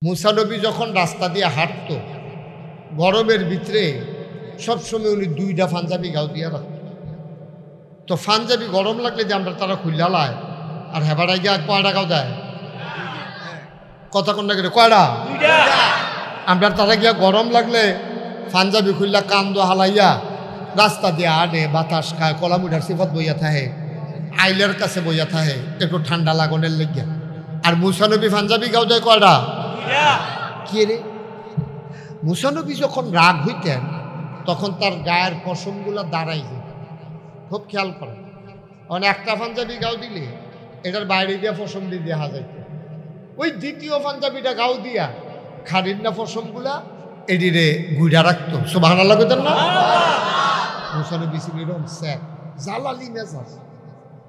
মুসা নবী যখন রাস্তা দিয়ে হাঁটত গরমের ভিতরে সবসময় উনি দুইটা পাঞ্জাবি গাও দিয়ে রাখত। তো পাঞ্জাবি গরম লাগলে যে আমরা তারা খুললা লায় আর হেবাড়াই গিয়ে কয়টা গাও দেয় কথা কন্যা করে কয়টা আমরা তারা গিয়া গরম লাগলে পাঞ্জাবি খুললা কান্দ হালাইয়া রাস্তা দিয়ে আনে বাতাস খায় কলামুটার সিফত বইয়া থাহে আইলের কাছে বইয়া থাহে একটু ঠান্ডা লাগনের লেগিয়া। আর মুসানবী পাঞ্জাবি গাও দেয় কয়টা কে রে? মুসানবী যখন রাগ হইতেন তখন তার গায়ের পশমগুলো দাঁড়াই যেত, খুব খেয়াল করে। মানে একটা পাঞ্জাবি গাও দিলে এটার বাইরে দিয়া পশম দিয়ে দেখা যাইত, ওই দ্বিতীয় পাঞ্জাবিটা গাও দিয়া খাড়ির না পশমগুলা এডিরে গুইডা রাখতো। সুবহানাল্লাহ কইতেন না? মুসানবী ছিল এরকম স্যার জালালি মেজাজ,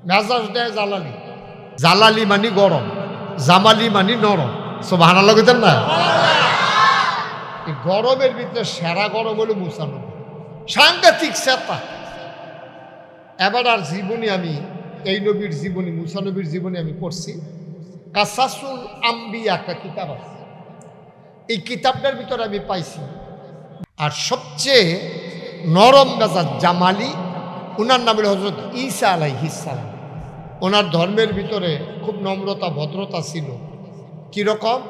মেজাজ দেয় জালালি। জালালি মানে গরম, জামালি মানে নরম। সুবহানাল্লাহ কইতেন না? এই গরমের ভিতরে সেরা গরম হলো মুসানবী, সাংঘাতিক চেতা। এবার আর জীবনী আমি এই নবীর জীবনী মুসানবীর জীবনী আমি পড়ছি। কাসাসুল আম্বিয়া একটা কিতাব আছে, এই কিতাবটার ভিতরে আমি পাইছি। আর সবচেয়ে নরম মেজাজ জামালি ওনার নাম হলো হযরত ঈসা আলাইহিস সালাম। ওনার ধর্মের ভিতরে খুব নম্রতা ভদ্রতা ছিল। কীরকম?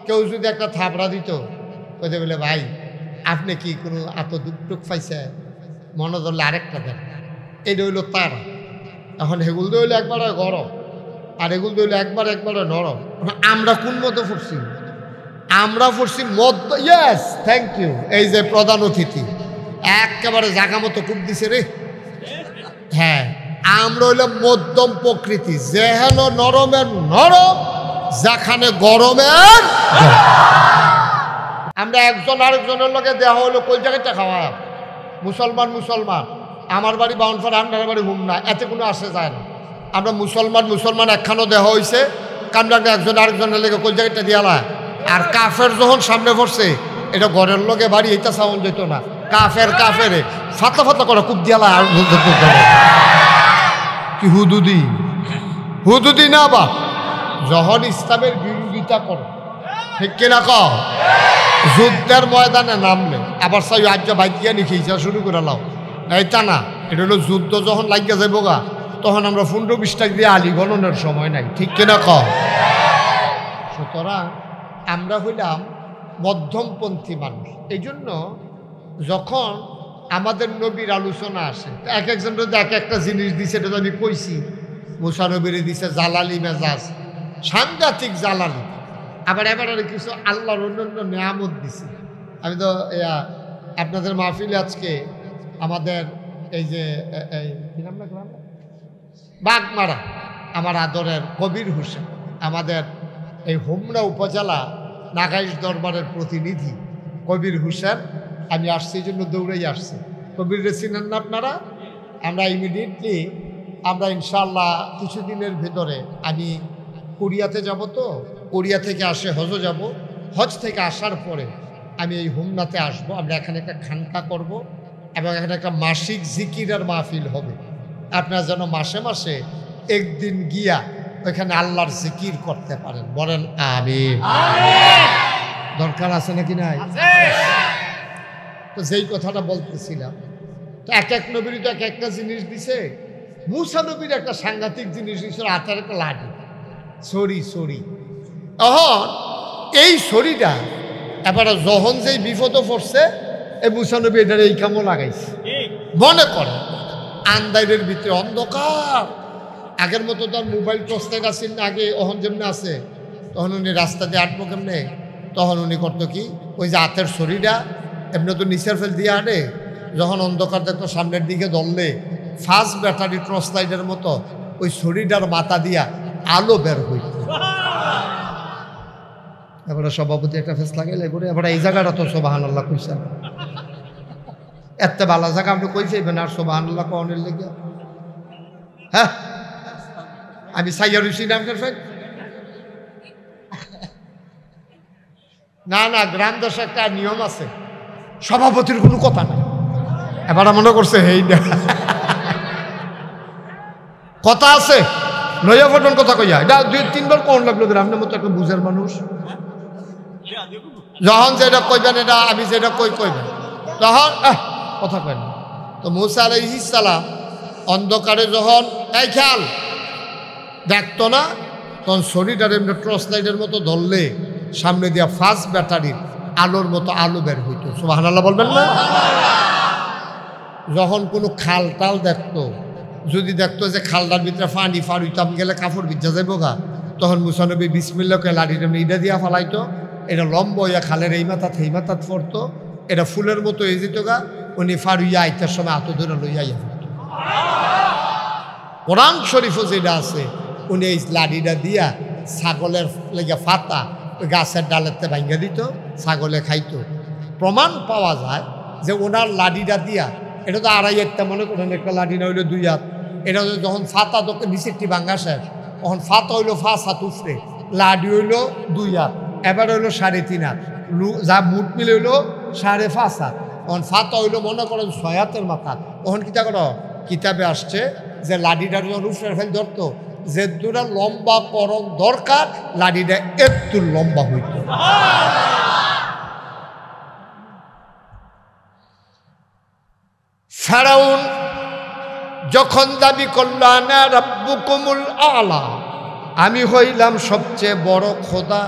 কেউ যদি একটা থাবড়া দিত ওদের বলে ভাই আপনি কি কোনো এত দুঃখ পাইছে, মনে ধরলে আরেকটা দেন। এটা হইল তার। এখন হেগুল দইলে একবারে গরম আর এগুল দইলে একবারে নরম। আমরা কোন মতো পড়ছি? আমরা পড়ছি মধ্য। Yes, thank you. এই যে প্রধান অতিথি একেবারে জাগা মতো খুব দিছে রে। হ্যাঁ, আমরা হইলাম মধ্যম প্রকৃতি, যেহেন নরমের নরম, যেখানে গরমের। আমরা একজন আরেকজনের লগে দেওয়া হলো কোন জায়গাটা খাওয়া মুসলমান মুসলমান। আমার বাড়ি বাউনফাড়া, আপনার বাড়ি হুমনা, এতে কোনো আসে যায় না। আমরা মুসলমান একখানো দেওয়া হয়েছে, কারণ একজন আরেকজনের লেগে কোন জায়গাটা দিয়ালা। আর কাফের যখন সামনে পড়ছে এটা ঘরের লগে বাড়ি এটা সাউন্ড যেত না, কাফের ফাতা ফাতা করে খুব দিয়ালা। আর কি হুদুদি না বা যখন ইসলামের বিরোধিতা করো, ঠিক কিনা কও? যুদ্ধের ময়দানে নামলে আবার চাই আজ বাইকিয়া নিখিয়েছে শুরু করে লাও, এইটা না। এটা হলো যুদ্ধ যখন লাগিয়া যাইব গা তখন আমরা 15-20 টাকা দিয়ে আলি গণনের সময় নাই, ঠিক কিনা কও? সুতরাং আমরা হইলাম মধ্যমপন্থী মানুষ। এই জন্য যখন আমাদের নবীর আলোচনা আসে এক একজন যদি এক একটা জিনিস দিছে, এটা তো আমি কইছি। মুসা নবীর দিছে জালালি মেজাজ, সাংঘাতিক জালালি। আবার কিছু আল্লাহর অন্যান্য নিয়ামত দিছে। আমি তো আপনাদের মাহফিলে আজকে আমাদের এই যে কি নাম না বাগমারা, আমার আদরের কবির হোসেন, আমাদের এই হোমনা উপজেলা নাগাইশ দরবারের প্রতিনিধি কবির হোসেন, আমি আসছি এই জন্য দৌড়েই আসছি। কবির চিনেন না আপনারা? আমরা ইমিডিয়েটলি আমরা ইনশাআল্লাহ কিছুদিনের ভেতরে আমি কোরিয়াতে যাব। তো কোরিয়া থেকে আসে হজ যাব, হজ থেকে আসার পরে আমি এই হোমনাতে আসব। আমরা এখানে একটা খানকা করব এবং এখানে একটা মাসিক জিকিরের মাহফিল হবে। আপনারা যেন মাসে মাসে একদিন গিয়া ওইখানে আল্লাহর জিকির করতে পারেন, বলেন আমিন। দরকার আছে নাকি নাই? তো যেই কথাটা বলতেছিলাম, তো এক নবীর তো একটা জিনিস দিছে। মুসা নবীর একটা সাংঘাতিক জিনিস দিছিল, হাতের একটা লাঠি, ছড়ি। এখন এই ছড়িটা এবারে যখন যেই বিপদে পড়ছে এই মুসা নবী এটার এই কামও লাগাইছে। মনে করে আন্দাইরের ভিতরে অন্ধকার, আগের মতো তার মোবাইল টর্চলাইট আসেন না আগে, অহন যেমনি আছে। তখন উনি রাস্তা দিয়ে আটবো কেমনে, তখন উনি করতো কি, ওই যে হাতের ছড়িটা এমনি তো নিচের ফেল দিয়ে আনে, যখন অন্ধকার দেখতো সামনের দিকে ধরলে ফাস্ট ব্যাটারি টর্চলাইটের মতো ওই ছড়িটার মাথা দিয়া আলো বের হইত। এবারে সভাপতি একটা ফেস লাগাইলে এবারে এই জায়গাটা তো সুবহানাল্লাহ কইছেন, এত ভালো জায়গা আপনি কই যাইবেন আর সুবহানাল্লাহ কওনের লেগে? হ্যাঁ, আমি সাইয়ার হুসেন নামকের ফেক না গ্রাম দেশে একটা নিয়ম আছে, সভাপতির কোনো কথা নাই। এবার মনে করছে হেই না কথা আছে, লইয়া ফোটন কথা কইয়া এটা 2-3 বার কোন লাগলো। আপনার মতো একটা বুঝার মানুষ যখন যেটা কইবেন এটা আমি যেটা কইবেন তখন কথা কইন না। তো মুসা আলাইহিস সালাম অন্ধকারে যখন এই খেয়াল দেখতো না, তখন শরীরটার এমনি টর্চ লাইটের মতো ধরলে সামনে দিয়া ফাস্ট ব্যাটারির আলোর মতো আলো বের হইতো। সুবহানাল্লাহ বলবেন না? যখন কোনো খাল টাল দেখতো, যদি দেখতো যে খালটার ভিতরে পানি ফার হইতাম গেলে কাপড় ভিজা যাইব গা, তখন মুসা নবী বিসমিল্লাহকে লাঠিটা ইটা দিয়া ফালাইতো, এটা লম্ব হইয়া খালের এই মাথাত এই মাথাত পড়তো, এটা ফুলের মতো হয়ে যেত গা, উনি ফার হইয়া আইতার সময় হাত ধরে লইয়া ইয়া ফেলতো। কোরআন শরীফও যেটা আছে, উনি এই লাঠিটা দিয়া ছাগলের লেগে ফাতা গাছের ডালেতে ভাঙ্গা দিত, ছাগলে খাইতো। প্রমাণ পাওয়া যায় যে ওনার লাঠিটা দিয়া, এটা তো 2.5 হাত মনে করেন, একটা লাঠি না হইলো 2 হাত, এটা যখন ফাতা তোকে নিচেরটি ভাঙ্গা শেষ, তখন ফাতা হইলো 5 হাত উফরে, লাঠি হইলো 2 হাত, এবার হইলো 3.5 হাত, যা মুঠ মিলে হইলো 5.5 হাত, তখন ফাতা হইলো মনে করেন 6 হাতের মাথা। তখন কিতা করো, কিতাবে আসছে যে লাঠিটা যখন উফরে ফেল ধরতো, যে দুটা লম্বা করণ দরকার, লাঠিটা একটু লম্বা হইত। ফেরাউন যখন দাবি করল আনা রাব্বুকুমুল আলা, আমি হইলাম সবচেয়ে বড় খোদা,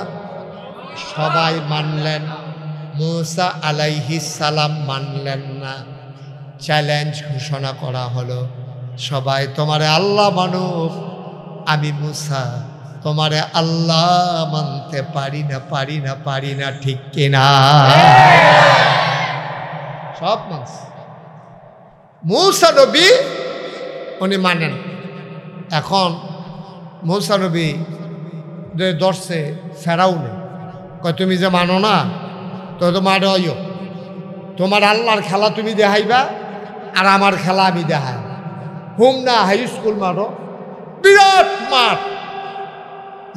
সবাই মানলেন, মুসা আলাইহিস সালাম মানলেন না। চ্যালেঞ্জ ঘোষণা করা হলো, সবাই তোমারে আল্লাহ মানুষ, আমি মুসা তোমারে আল্লাহ মানতে পারি না, পারি না, পারি না, ঠিক কিনা? সব মানছে, মুসা নবী উনি মানেন। এখন মুসা নবী ধরছে ফেরাউনে, কয় তুমি যে মানো না, তো তোমার হইও, তোমার আল্লাহর খেলা তুমি দেখাইবা আর আমার খেলা আমি দেখাই। হুম না হাই স্কুল মারো, বিরাট মাঠ,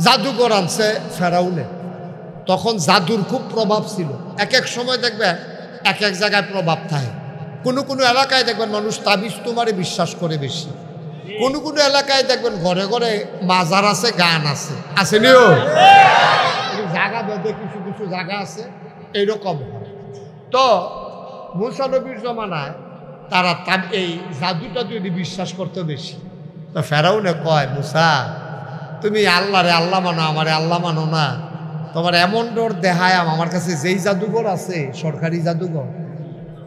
জাদুঘর আনছে ফেরাউনে। তখন জাদুর খুব প্রভাব ছিল, এক এক সময় দেখবেন এক এক জায়গায় প্রভাব থাকে। কোনো কোনো এলাকায় দেখবেন মানুষ তাবিজ তোমারে বিশ্বাস করে বেশি, কোনো কোনো এলাকায় দেখবেন ঘরে ঘরে মাজার আছে, গান আছে, আসেনিও জায়গা বেঁধে কিছু কিছু জায়গা আছে, এইরকম হয়। তো মুসা নবীর জমানায় তারা এই জাদুটা যদি বিশ্বাস করতে বেশি, তো ফেরাউনে কয় মুসা তুমি আল্লাহরে আল্লাহ মানো, আমারে আল্লাহ মানো না, তোমার এমন ডর দেখায় আমার কাছে যেই জাদুঘর আছে সরকারি জাদুঘর,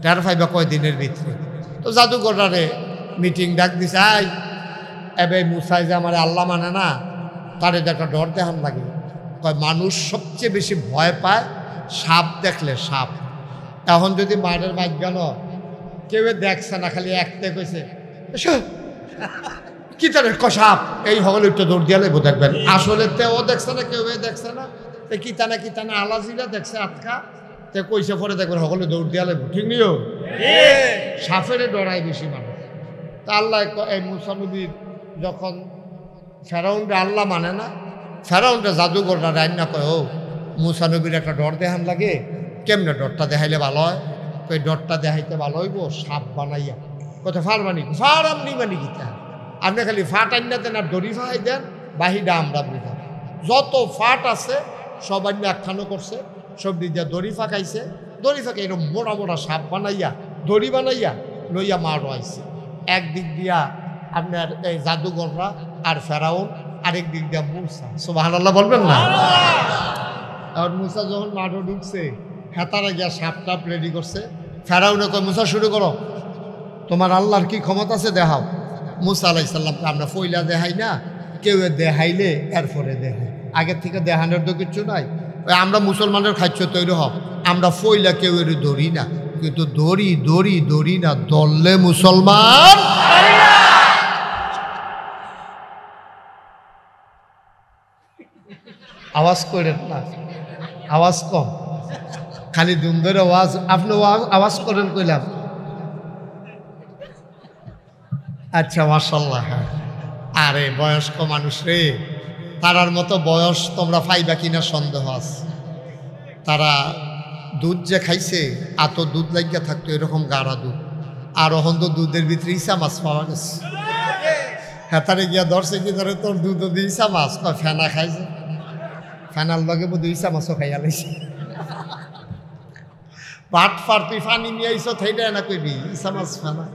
তার ফাইবা কয়দিনের ভিতরে। তো জাদুঘরারে মিটিং ডাক দিছে, আই এবে মুসাই যে আমার আল্লাহ মানে না, তার একটা ডর দেখান লাগে। কয় মানুষ সবচেয়ে বেশি ভয় পায় সাপ দেখলে, সাপ। এখন যদি মায়ের মাইক গেল, কেউ দেখছে না, খালি একটা কইছে কি তার কসাপ, এই হলে একটু দৌড় দিয়ে লেবো দেখবেন, আসলে তেও দেখছে না, কেউ দেখছে না, কিতানা কিতানা আলাজিরা দেখছে আটকা, তে কইসে পরে দেখবেন সকলে দৌড় দিয়া লেবো, ঠিক নিও সাপেরে ডরাই বেশি মানুষ। তা আল্লাহ এই মুসা নবীর যখন ফেরাউনটা আল্লাহ মানে না, ফেরাউনটা জাদুঘরটা রান্না কয়, ও মুসা নবীর একটা ডর দেখান লাগে, কেমনে ডরটা দেখাইলে ভালো হয়? ওই ডরটা দেখাইতে ভালো হইব সাপ বানাইয়া। কত ফার বানি, ফার আপনি বানি গীতা, আপনি খালি ফাট আন্না দেন আর দড়ি ফাই দেন, বাহিটা আমরা বুঝান। যত ফাট আছে সব আন্না একখানো করছে, সব দিক দিয়া দড়ি ফাঁকাইছে, দড়ি ফাঁকে এরকম মোড়া মোড়া সাপ বানাইয়া দড়ি বানাইয়া লইয়া মার আইছে। একদিক দিয়া আপনার এই জাদুঘররা আর ফেরাউন, আরেক দিক দিয়া মুসা। সুবহানাল্লাহ বলবেন না? আর মুসা যখন মাঠে ঢুকছে, হেতারা গিয়া সাপ টাপ রেডি করছে। ফেরাউনে কয় মুসা শুরু করো, তোমার আল্লাহর কি ক্ষমতা আছে দেখাও। মুসা আলাইহিস সালামকে আমরা ফইলা দেখাই না, কেউ দেখাইলে এরপরে দেখাই, আগের থেকে দেখানোর তো কিছু নাই। আমরা মুসলমানের খাদ্য তৈরি হব, আমরা ফইলা কেউ এর ধরি না, কিন্তু দড়ি দড়ি দড়ি না, দললে মুসলমান। আওয়াজ করেন না, আওয়াজ কম, খালি দুমদের আওয়াজ। আপনি আওয়াজ করেন কইলাম, আচ্ছা মাশাআল্লাহ। আরে বয়স্ক মানুষ রে, তারার মতো বয়স তোমরা পাইবা কিনা সন্দেহ আছে। তারা দুধ যে খাইছে, এত দুধ লাগিয়া থাকতো এরকম গাঢ় দুধ, আর এখন তো দুধের ভিতরে ইসা মাছ পাওয়া গেছে। হেতারে গিয়া ধরছে, কি ধরে তোর দুধ দিয়ে ইসা মাছ, ফেনা খাইছে, ফেনার লগে বোধ ইসা মাছও খাইয়া লাইছে। ভাত ফার তুই ফানি নিয়ে আইস থাইটা না কইবি ইসামাজ ফানা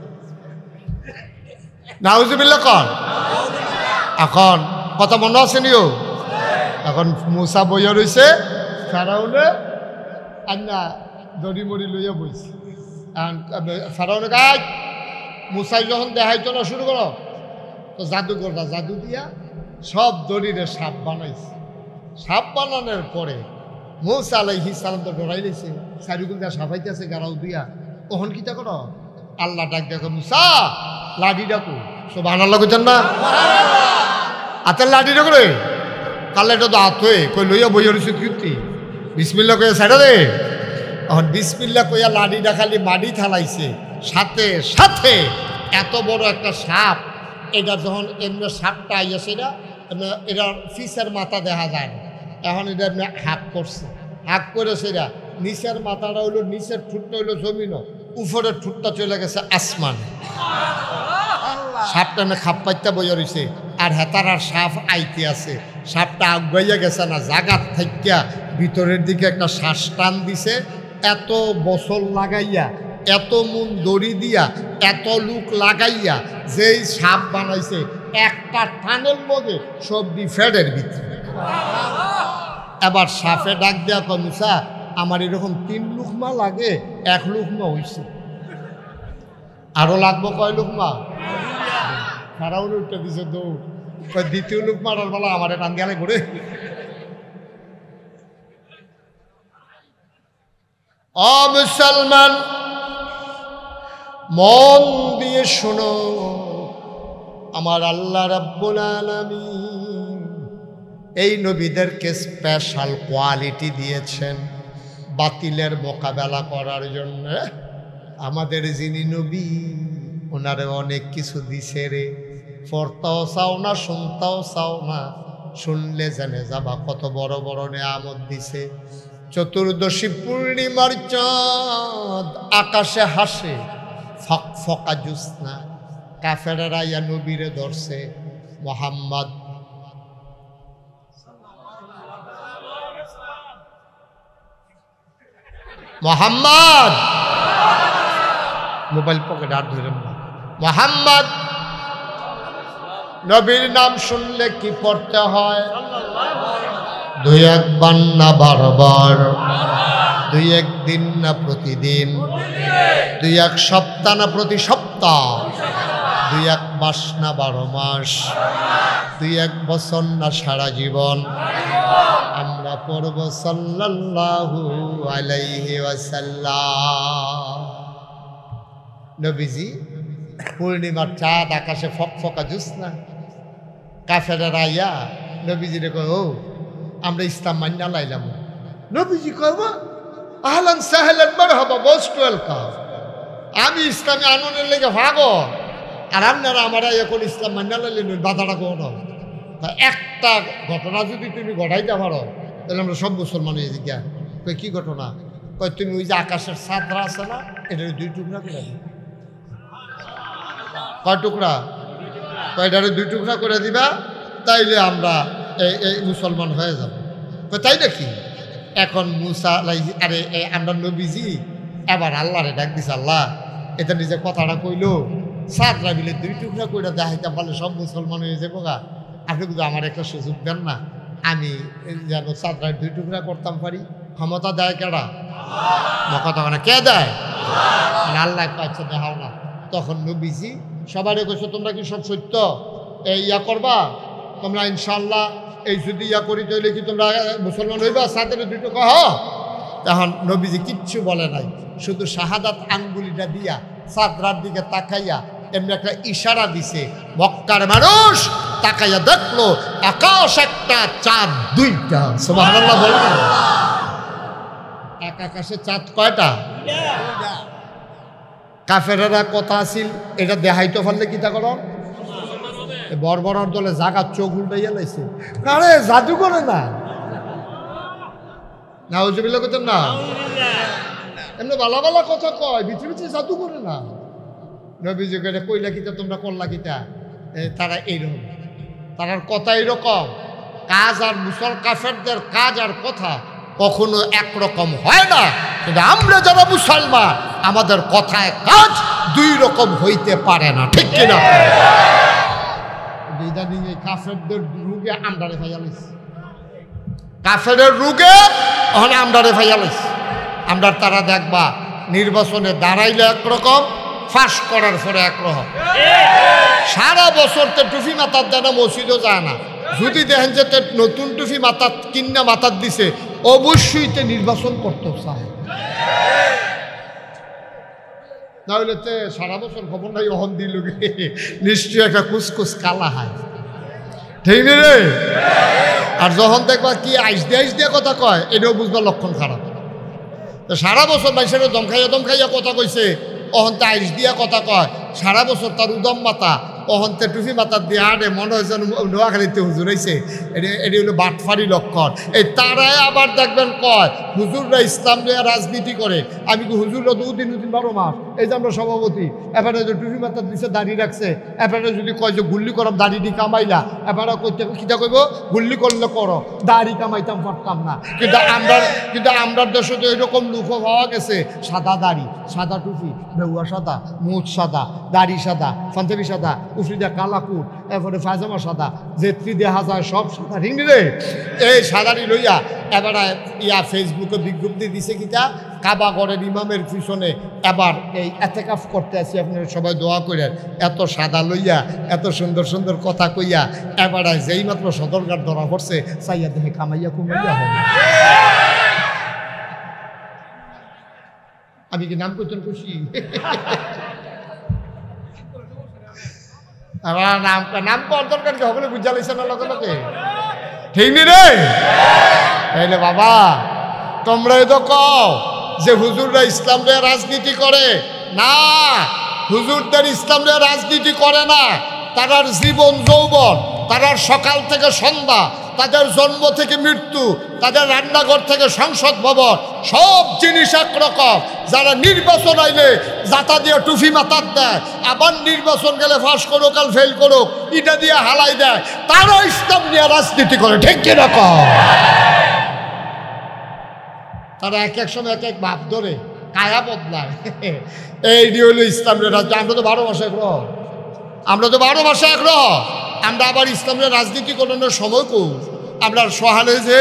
নাউজুবিল্লাহ কর। এখন কথা মনে আছে নিও, এখন মুসা বইয়া রয়েছে ফেরাউনে আন্না দড়ি মড়ি লইয়া বইছে। ফেরাউনে গাছ মুসাই যখন দেখাইতো না শুরু করো তো জাদুঘরটা জাদু দিয়া সব দড়িরে সাপ বানাইছে। সাপ বানানোর পরে মুসা আলাইহিস সালাম তো ডরাই লেছে, চারিগুল দিয়া সাফাইতেছে গারাও দিয়া। তখন কিতা করো আল্লাহ ডাক দেখো মুসা লাঠি ডাকো, সুবহানাল্লাহ কইতেন না? হাতের লাঠি ডাকো রে, কালে এটা তো হাত হয়ে কই লইয়া বইয়া রয়েছে কীর্তি বিসমিল্লাহ কইয়া সাইডা দে। এখন বিসমিল্লাহ কইয়া লাঠিটা খালি মাটি থালাইছে, সাথে সাথে এত বড় একটা সাপ। এটা যখন এমনি সাপটা আইয়াছে এটা ফিসের মাথা দেখা যায় না, এখন এটা এমনি হাঁক করছে, হাঁক করেছে এটা নিচের মাথাটা হইলো নিচের ঠুটটা হইলো জমিন, উপরের ঠুটটা চলে গেছে আসমান। সাপটা না খাপ পাইতে বইয়া রয়েছে আর হেতার আর সাপ আইতে আছে। সাপটা আগাইয়া গেছে না, জাগাত থাকিয়া ভিতরের দিকে একটা শ্বাস টান দিছে। এত বছর লাগাইয়া এত মন দড়ি দিয়া এত লুক লাগাইয়া যেই সাপ বানাইছে একটা টানের মধ্যে সবজি ফেডের ভিতরে। এবার সাপে ডাক দেয়া কমসা আমার এরকম 3 লুকমা লাগে, 1 লুকমা হইছে, আরো লাগবো কয় লুকমা? ফেরাউন উঠতে দিছে দৌড়, দ্বিতীয় লুকমা আর বলা আমার টান গেলে ঘুরে। ও মুসলমান মন দিয়ে শোনো, আমার আল্লাহ রাব্বুল আলামিন এই নবীদেরকে স্পেশাল কোয়ালিটি দিয়েছেন বাতিলের মোকাবেলা করার জন্য। আমাদের যিনি নবী ওনারে অনেক কিছু দিছে রে, পড়তাও চাও না শুনতাও চাও না, শুনলে জেনে যাবা কত বড় বড় নেয়ামত দিছে। চতুর্দশী পূর্ণিমার চাঁদ আকাশে হাসে, ফকফকা জ্যোৎস্না, কাফেরেরা ইয়া নবীরে ধরছে মোহাম্মদ মোহাম্মদ মোবাইল পকেট আর ধরেন না, মোহাম্মদ নবীর নাম শুনলে কি পড়তে হয়? 2-1 বার না 12 বার, 2-1 দিন না প্রতিদিন, 2-1 সপ্তাহ না প্রতি সপ্তাহ, 2-1 মাস না 12 মাস, 2-1 বছর না সারা জীবন। আমরা পড়ব সাল্লাল্লাহু আলাইহি ওয়াসাল্লাম। নবীজি পূর্ণিমার চাঁদ আকাশে ফকফকা জ্যোৎস্না, কাফেরেরা আইয়া নবীজিরে কয় ও আমরা ইসলাম মান্না লাইলাম। নবীজি কইব আহলান সাহলান মারহাবা মোস্ট ওয়েলকাম, আমি ইসলামে আনন্দের লেগে ভাগো আর আপনারা আমরা এখন ইসলাম মান্না লাইলেন বাধাটা কোন। একটা ঘটনা যদি তুমি ঘটাইতে পারো তাহলে আমরা সব মুসলমান হয়ে যাই। কই কি ঘটনা? কই তুমি ওই যে আকাশের ছাদরা আছে না এটার 2 টুকরা করে দিবা। কয় টুকরা? কয়টারে 2 টুকরা করে দিবা, তাইলে আমরা এই মুসলমান হয়ে যাব। তাই নাকি? এখন মুসা আরে আমরা নবীজি এবার আল্লাহরে ডাক দিছে, আল্লাহ এটা নিজে কথাটা কইলো ছাদরা মিলে 2 টুকরা করে দেখাইতে পারলে সব মুসলমান হয়ে যাবো গা। আপনি কিন্তু আমার একটা সুযোগ দেন না, আমি যেন ছাদরা 2 টুকরা করতাম পারি। ক্ষমতা দেয় কেডা? কথা মানে কে দেয়? আল্লাহ কাছে দেখাও না। তখন নবীজি সবারই কইছো তোমরা কি সব সত্য এই ইয়া করবা? তোমরা ইনশাল্লাহ এই যদি ইয়া করি তাহলে কি তোমরা মুসলমান হইবা? সাথে 2 টুকরা হ। তখন নবীজি কিচ্ছু বলে নাই, শুধু শাহাদাত আঙ্গুলিটা দিয়া ছাদরার দিকে তাকাইয়া এমনি একটা ইশারা দিছে। মক্কার মানুষ তাকাইয়া দেখলো আকাশ একটা চাঁদ 2টা। সুবহানাল্লাহ বলবেন? এক আকাশে চাঁদ কয়টা? কাফেরেরা কথা আছিল এটা দেখাইতে পারলে কিতা করো? বর্বরর দলে জাগা চোখ উল্টাইয়া লাইছে, আরে জাদু করে না নাউজুবিল্লাহ করতেন না, এমনি বালা বালা কথা কয়, ভিতরে ভিতরে জাদু করে না। নবীজি কইলা কিতা তোমরা করলা কিতা? তারা এইরকম, তার কথা এইরকম, কাজ আর মুসল কাফেরদের কাজ আর কথা কখনো একরকম হয় না। কিন্তু আমরা যারা মুসলমান আমাদের কথায় কাজ দুই রকম হইতে পারে না, ঠিক কিনা? ইদানিং এই কাফেরদের রোগে আমরারে ফাইয়ালিস, কাফেরের রোগে ওখানে আমরারে ফাইয়ালিস। আমরা তারা দেখবা নির্বাচনে দাঁড়াইলে একরকম, ফাঁস করার পরে একরকম। সারা বছর তো টুপি মাথার দেয় না, মসজিদও যায় না। যদি দেখেন যে নতুন টুপি মাথার কিন্না মাথার দিছে, অবশ্যই তো নির্বাচন করতে চায়, নাহলে তো সারা বছর খবর নাই অহন দিল নিশ্চয়ই একটা কুসকুস কালা হয়, ঠিক নেই রে? আর যখন দেখবা কি আইস দিয়ে কথা কয়, এটাও বুঝবার লক্ষণ খারাপ। সারা বছর মানুষের দমখাইয়া কথা কইছে, অহন্তে আইস দিয়া কথা কয়, সারা বছর তার উদম মাতা, অহন্তে টুপি মাতার দিয়ে আড়ে মনে হয়েছে নোয়াখালীতে হুজুর হয়েছে। এটি হলো বাটফারি লক্ষণ। এই তারাই আবার দেখবেন কয় হুজুররা ইসলাম নিয়ে রাজনীতি করে। আমি কি হুজুররা 2 দিন 12 মাস, এই যে আমরা সভাপতি, এবারে যে টুপি মাতার দিচ্ছে দাঁড়িয়ে রাখছে, এবারে যদি কয় যে গুল্লি করব দাড়িটি কামাইলা, এবারে কইতে কিটা কইব গুল্লি করলে করো, দাড়ি কামাইতাম পারতাম না। কিন্তু আমরা দেশে তো এরকম লুক পাওয়া গেছে, সাদা দাড়ি, সাদা টুপি, বেহুয়া সাদা, মুখ সাদা, দাড়ি সাদা, পাঞ্জাবি সাদা, উফরিদা কালাকুট, এরপরে ফায়জামা সাদা, জেত্রি দেখা যায় সব সাদা, ঠিক রে? এই সাদারি লইয়া এবার ফেসবুকে বিজ্ঞপ্তি দিছে কিটা, কাবাগরের ইমামের পিছনে এবার এই এতেকাফ করতে আসি, আপনারা সবাই দোয়া করেন। এত সাদা লইয়া এত সুন্দর সুন্দর কথা কইয়া এবার যেই মাত্র সদরঘাট ধরা পড়ছে, চাইয়া দেখে কামাইয়া কুমাইয়া হবে। আমি কি নাম করছেন খুশি? আমার নাম পাওয়ার দরকার কি হবে, বুঝা লাইছে না লগে লগে, ঠিক নি রে? তাইলে বাবা তোমরা তো কও যে হুজুররা ইসলাম নিয়ে রাজনীতি করে না, হুজুরদের ইসলাম নিয়ে রাজনীতি করে না। তারার জীবন যৌবন, তারার সকাল থেকে সন্ধ্যা, তাদের জন্ম থেকে মৃত্যু, তাদের রান্নাঘর থেকে সংসদ ভবন, সব জিনিস একরকম। যারা নির্বাচন আইলে জাতা দিয়ে টুফি মাথার দেয়, আবার নির্বাচন গেলে ফাঁস করুক আর ফেল করুক এটা দিয়ে হালাই দেয়, তারা ইসলাম নিয়ে রাজনীতি করে, ঠিক কিরকম? তারা এক এক সময় এক এক ভাব ধরে কায়া বদলায়। এই হলো ইসলামের রাজ্য। আমরা তো 12 মাসে আগ্রহ, আমরা তো 12 মাসে আগ্রহ। আমরা আবার ইসলামের রাজনীতি করানোর সময় কো, আমরা সহালে যে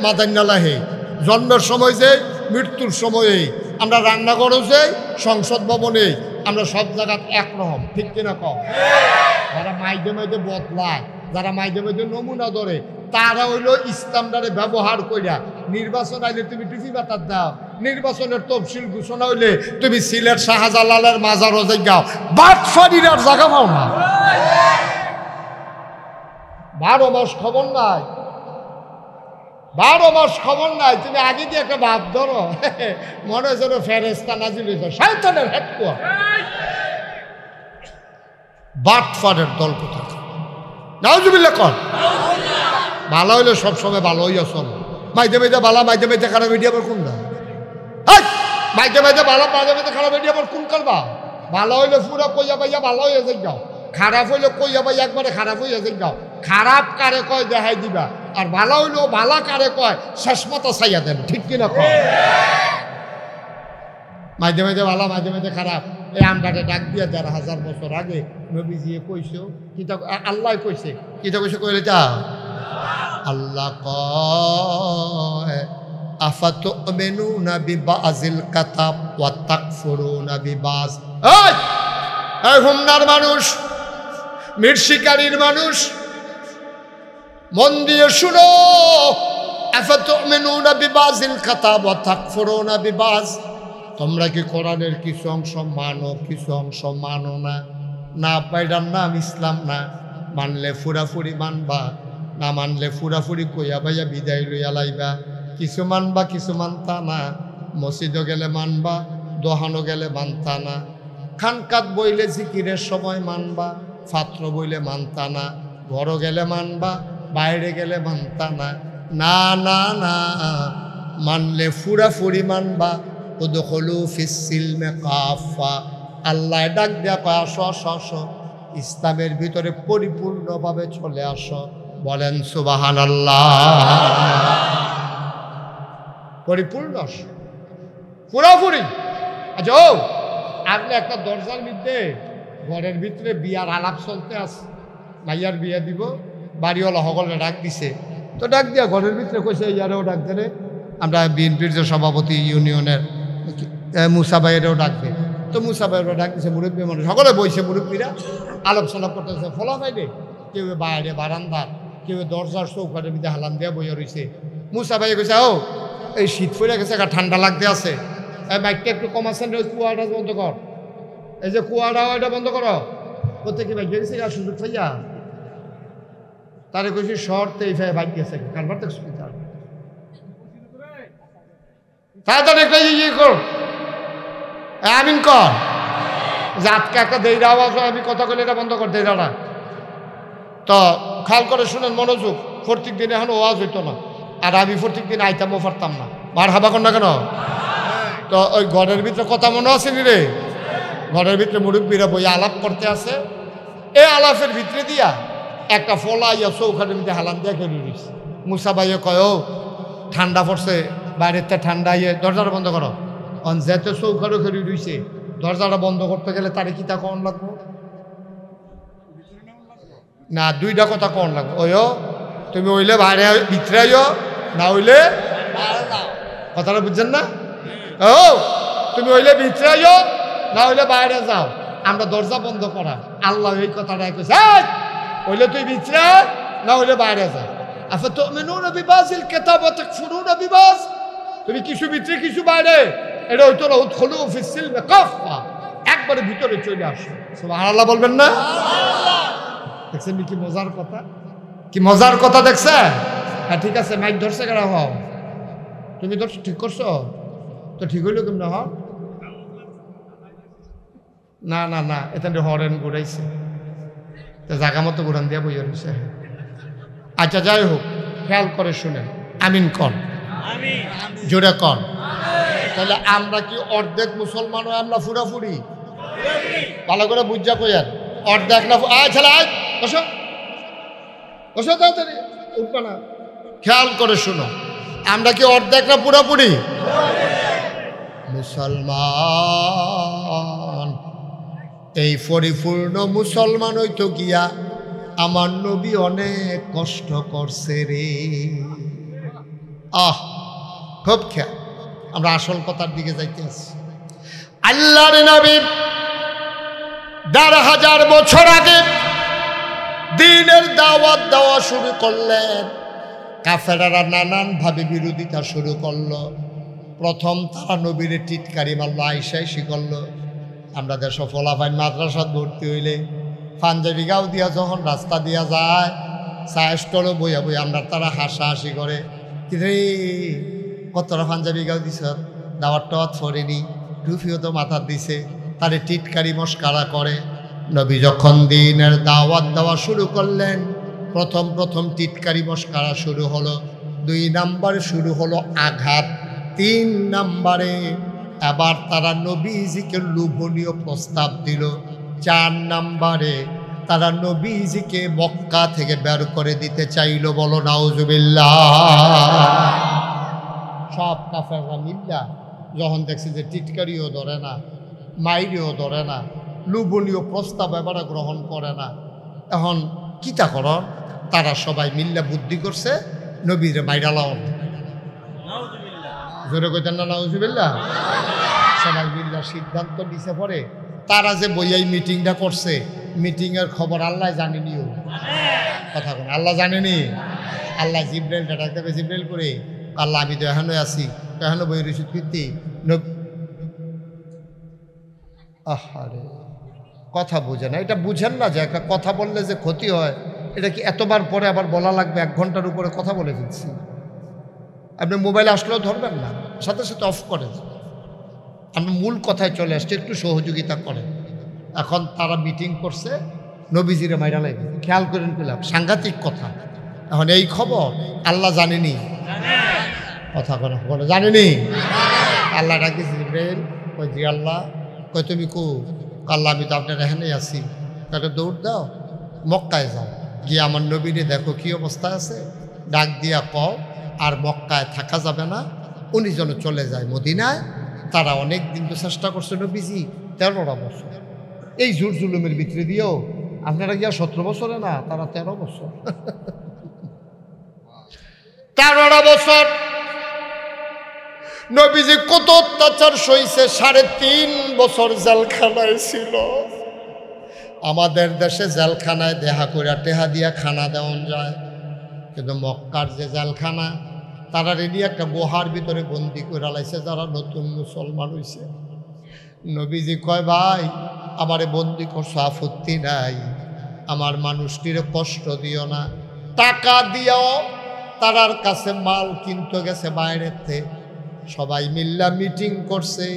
মাদান্নালাহে, জন্মের সময় যে, মৃত্যুর সময়ে, আমরা রান্নাঘরও যে, সংসদ ভবনে, আমরা সব জায়গায় একরকম, ঠিক কিনা কম? যারা মাইদে মাইদে বদলায়, যারা মাইদে মাইদে নমুনা ধরে, তারা হইলো ইসলামটারে ব্যবহার কইরা নির্বাচন আইলে তুমি টুপি বাতার দাও, নির্বাচনের তফসিল ঘোষণা হইলে তুমি সিলেট শাহজালালের মাজার রোজাই গাও, বাটফারির আর জায়গা পাও না। 12 মাস খবর নাই, 12 মাস খবর নাই। তুমি আগে দিয়ে একটা ভাব ধরো, মনে হয় যেন ফেরেস্তা নাজিল হয়েছে, শয়তানের হেডকোয়ার্টার। বাটফারের দল কোথায়? নাউজুবিল্লাহ কর। ভালো হইলে সবসময় ভালো হইয়া চলো। মাইতে মাইতে বালা, মাইতে মাইতে খারাপ এটি আবার কোনটা? মাইতে মাইতে বালা, মাঝে মাইতে খারাপ এটি আবার কোন কালবা? ভালো হইলে পুরা কইয়া পাইয়া ভালো হইয়া যাই যাও, খারাপ হইলে কইয়া পাইয়া একবারে খারাপ হইয়া যাই যাও। খারাপ কারে কয় দেখাই দিবা, আর ভালো হইলেও ভালা কারে কয় শেষ মতো চাইয়া দেন, ঠিক কিনা কয়? মাঝে মাঝে ভালো, মাঝে মাঝে খারাপ। এই আমরাকে ডাক দিয়া 1000 বছর আগে নবীজি কইছো, কিতা আল্লাহ কইছে, কিতা কইছে কইলে তা আল্লাহ কয় আফাতুমিনুনা বিবাযিল কাতাব ওয়া তাকফুরুনা বিবায। এই হুমনার মানুষ, মিরশিকারীর মানুষ, মন দিয়ে শুনো। আফাতুমিনুনা বিবাযিল কাতাব ওয়া তাকফুরুনা বিবায। তোমরা কি কোরআনের কিছু অংশ মানো, কিছু অংশ মানো না? না পাইডার নাম ইসলাম না। মানলে ফুরাফুরি মানবা, না মানলে ফুরাফুরি কইয়া ভাইয়া বিদায় লইয়া লাইবা। কিছু মানবা, কিছু মানতা না। মসজিদও গেলে মানবা, দোহানো গেলে মানতা না। খানকাত বইলে জিকিরের সময় মানবা, ফাত্র বইলে মানতা না। ঘরও গেলে মানবা, বাইরে গেলে মানতা না। না না না, মানলে ফুরাফুরি মানবা। উদখুলু ফিস সিলমে কাফা। আল্লাহ ডাক দেয়া কয় আসো আসো আসো, ইসলামের ভিতরে পরিপূর্ণভাবে চলে আসো। বলেন সুবহানাল্লাহ। পরিপূর্ণ পুরোপুরি। আচ্ছা ও আপনি একটা দরজার মধ্যে ঘরের ভিতরে বিয়ার আলাপ চলতে আছে, মাইয়ার বিয়া দিব, বাড়িওয়ালা সকলে ডাক দিছে, তো ডাক দিয়া ঘরের ভিতরে কইছে ইয়ারেও ডাক দেবে, আমরা বিএনপির যে সভাপতি ইউনিয়নের মুসা ভাইয়েরও ডাকবে, তো মুসা ভাইয়েরও ডাক দিছে, মুরব্বী মানুষ সকলে বইছে, মুরব্বীরা আলাপ সালাপ করতেছে, ফলা পাইলে কেউ বাইরে বারান্দার, কেউ দরজার চৌকাটের মধ্যে হালান দিয়া বইয়া রয়েছে। মুসা ভাই কইছে ও এই শীত পড়ে গেছে, ঠান্ডা লাগতে আছে, এই বাইকটা একটু কমাচ্ছেন, ওই কুয়াটা বন্ধ কর, এই যে কুয়াটা ওইটা বন্ধ করো, প্রত্যেকে বাইক গেছে আর সুযোগ পাইয়া তারে কইছি শর্তে এই ফাই বাইক গেছে কারবার দেখছি তাড়াতাড়ি একটা ইয়ে কর, আমিন কর, জাতকে একটা দেইরা আওয়াজ হয়, আমি কথা বলে এটা বন্ধ কর দেইরাটা। তো খেয়াল করে শুনেন মনোযোগ, প্রত্যেক দিন এখন ওয়াজ হইতো না, আর আমি প্রত্যেক দিন আইতামও পারতাম না, মার হাবা কর না কেন। তো ওই ঘরের ভিতরে কথা মনে আছে নি রে, ঘরের ভিতরে মুরব্বীরা বই আলাপ করতে আছে, এই আলাপের ভিতরে দিয়া একটা ফলা ইয়া চৌখাটের মধ্যে হালান দিয়া খেলে রয়েছে। মুসা ভাইয়ে কয় ও ঠান্ডা পড়ছে, বাইরের ঠান্ডা ইয়ে, দরজাটা বন্ধ করো। অন যেতে চৌখাটও খেলে রয়েছে, দরজাটা বন্ধ করতে গেলে তারে কিতা কন লাগবো না, দুইটা কথা কন লাগবো, ওইও তুমি হইলে বাইরে ভিতরে আইও, না হইলে কথাটা বুঝছেন না, ও তুমি হইলে ভিতরে আইও, না হইলে বাইরে যাও, আমরা দরজা বন্ধ করা। আল্লাহ এই কথাটা কইছে, হইলে তুই ভিতরে না হইলে বাইরে যা। আফাতুমিনুনা বিবাযিল কিতাব ওয়া তাকফুরুনা বিবায, তুমি কিছু ভিতরে কিছু বাইরে, এটা হইতো না উদখুলু ফিস সিলমি কাফা, একবারে ভিতরে চলে আসো। সুবহানাল্লাহ বলবেন না? দেখছেন কি মজার কথা, কি মজার কথা দেখছেন? হ্যাঁ ঠিক আছে, মাইক ধরছে কেন হও, তুমি ধরছো ঠিক করছো তো, ঠিক হইলো কেমন হ, না না না এখানে হরেন ঘুরাইছে, জায়গা মতো ঘুরান দিয়া বইয়া রয়েছে। আচ্ছা যাই হোক, খেয়াল করে শুনেন, আমিন কন, জোরে কন। তাহলে আমরা কি অর্ধেক মুসলমান হয়, আমরা ফুরাফুরি? ভালো করে বুঝা কইয়ার, অর্ধেক না ছেলে আয় বসো বসো, তাড়াতাড়ি উঠবে না। খেয়াল করে শুনো, আমরা কি অর্ধেক না পুরাপুরি মুসলমান? এই পরিপূর্ণ মুসলমান হইতো গিয়া আমার নবী অনেক কষ্ট করছে রে। খুব খেয়াল, আমরা আসল কথার দিকে যাইতে আছি। আল্লাহর নবী ১,৫০০ বছর আগে দ্বীনের দাওয়াত দেওয়া শুরু করলেন, কাফেররা নানান ভাবে বিরোধিতা শুরু করলো। প্রথম তারা নবীরে টিটকারি মারলো, আইসাইসি করলো। আমরা দেশ ফলাফাইন মাদ্রাসাত ভর্তি হইলে পাঞ্জাবি গাও দিয়া যখন রাস্তা দিয়া যায়, চায় স্টলে বইয়া বই আমরা তারা হাসাহাসি করে, রে কতটা পাঞ্জাবি গাও দিছ, দাওয়াত টাওয়াত ফরেনি, টুফিও তো মাথার দিছে, তারে টিটকারি মস্কারা করে। নবী যখন দ্বীনের দাওয়াত দেওয়া শুরু করলেন, প্রথম টিটকারি মস্কারা শুরু হলো, 2 নাম্বারে শুরু হলো আঘাত, 3 নাম্বারে এবার তারা নবীজিকে লোভনীয় প্রস্তাব দিল, 4 নাম্বারে তারা নবীজিকে মক্কা থেকে বের করে দিতে চাইল। বলো নাউজুবিল্লাহ। সব কাফেররা মিল্লা যখন দেখছে যে টিটকারিও ধরে না, মাইরিও ধরে না, লোভনীয় প্রস্তাব এবারে গ্রহণ করে না, এখন কিতা কর, তারা সবাই মিল্লা বুদ্ধি করছে নবীরে মাইরালাও। জোরে কইতেন না নাউজুবিল্লাহ? সবাই মিল্লা সিদ্ধান্ত নিছে পরে, তারা যে বইয়াই মিটিংটা করছে, মিটিংয়ের খবর আল্লাহ জানেনিও। কথা কোন আল্লাহ জানেনি? আল্লাহ জিব্রাইলটা ডাক দেবে, জিব্রাইল করে আল্লাহ আমি তো এখনো আছি, এখনো বই রসিদ ফিরতি। আহারে কথা বুঝে না, এটা বুঝেন না যে একটা কথা বললে যে ক্ষতি হয়, এটা কি এতবার পরে আবার বলা লাগবে? 1 ঘন্টার উপরে কথা বলে ফেলছি। আপনি মোবাইলে আসলেও ধরবেন না, সাথে সাথে অফ করেন। আমরা মূল কথায় চলে আসছি, একটু সহযোগিতা করেন। এখন তারা মিটিং করছে নবীজিরে মাইরা লাগবে, খেয়াল করেন পেলাম, সাংঘাতিক কথা। এখন এই খবর আল্লাহ জানেনি, কথা বলে জানেনি। আল্লাহ ডাকিয়েছে জিব্রাইল, কই জি আল্লাহ, কই তুমি কো? আল্লাহ আমি তো আপনার এখানে আছি, তাকে দৌড় দাও, মক্কায় যাও, গিয়ে আমার নবীরে দেখো কি অবস্থা আছে, ডাক দিয়া কও আর মক্কায় থাকা যাবে না, উনি যেন চলে যায় মদিনায়। তারা অনেক দিন তো চেষ্টা করছে নবীজি 13টা বছর, এই জোর জুলুমের ভিতরে দিয়েও। আপনারা গিয়া 17 বছরে না, তারা 13 বছর। 13টা বছর নবীজি কত অত্যাচার সইছে। 3.5 বছর জেলখানায় ছিল। আমাদের দেশে জেলখানায় দেহা করে টেহা দিয়া খানা দেওয়া যায়, কিন্তু মক্কার যে জেলখানা, তারা রেডি একটা গুহার ভিতরে বন্দি করে লাইছে যারা নতুন মুসলমান হইছে। নবীজি কয়, ভাই আমারে বন্দি করছো, আপত্তি নাই, আমার মানুষটিরে কষ্ট দিও না। টাকা দিও। তারার কাছে মাল কিনতে গেছে বাইরেতে, সবাই মিল্লা মিটিং করছে,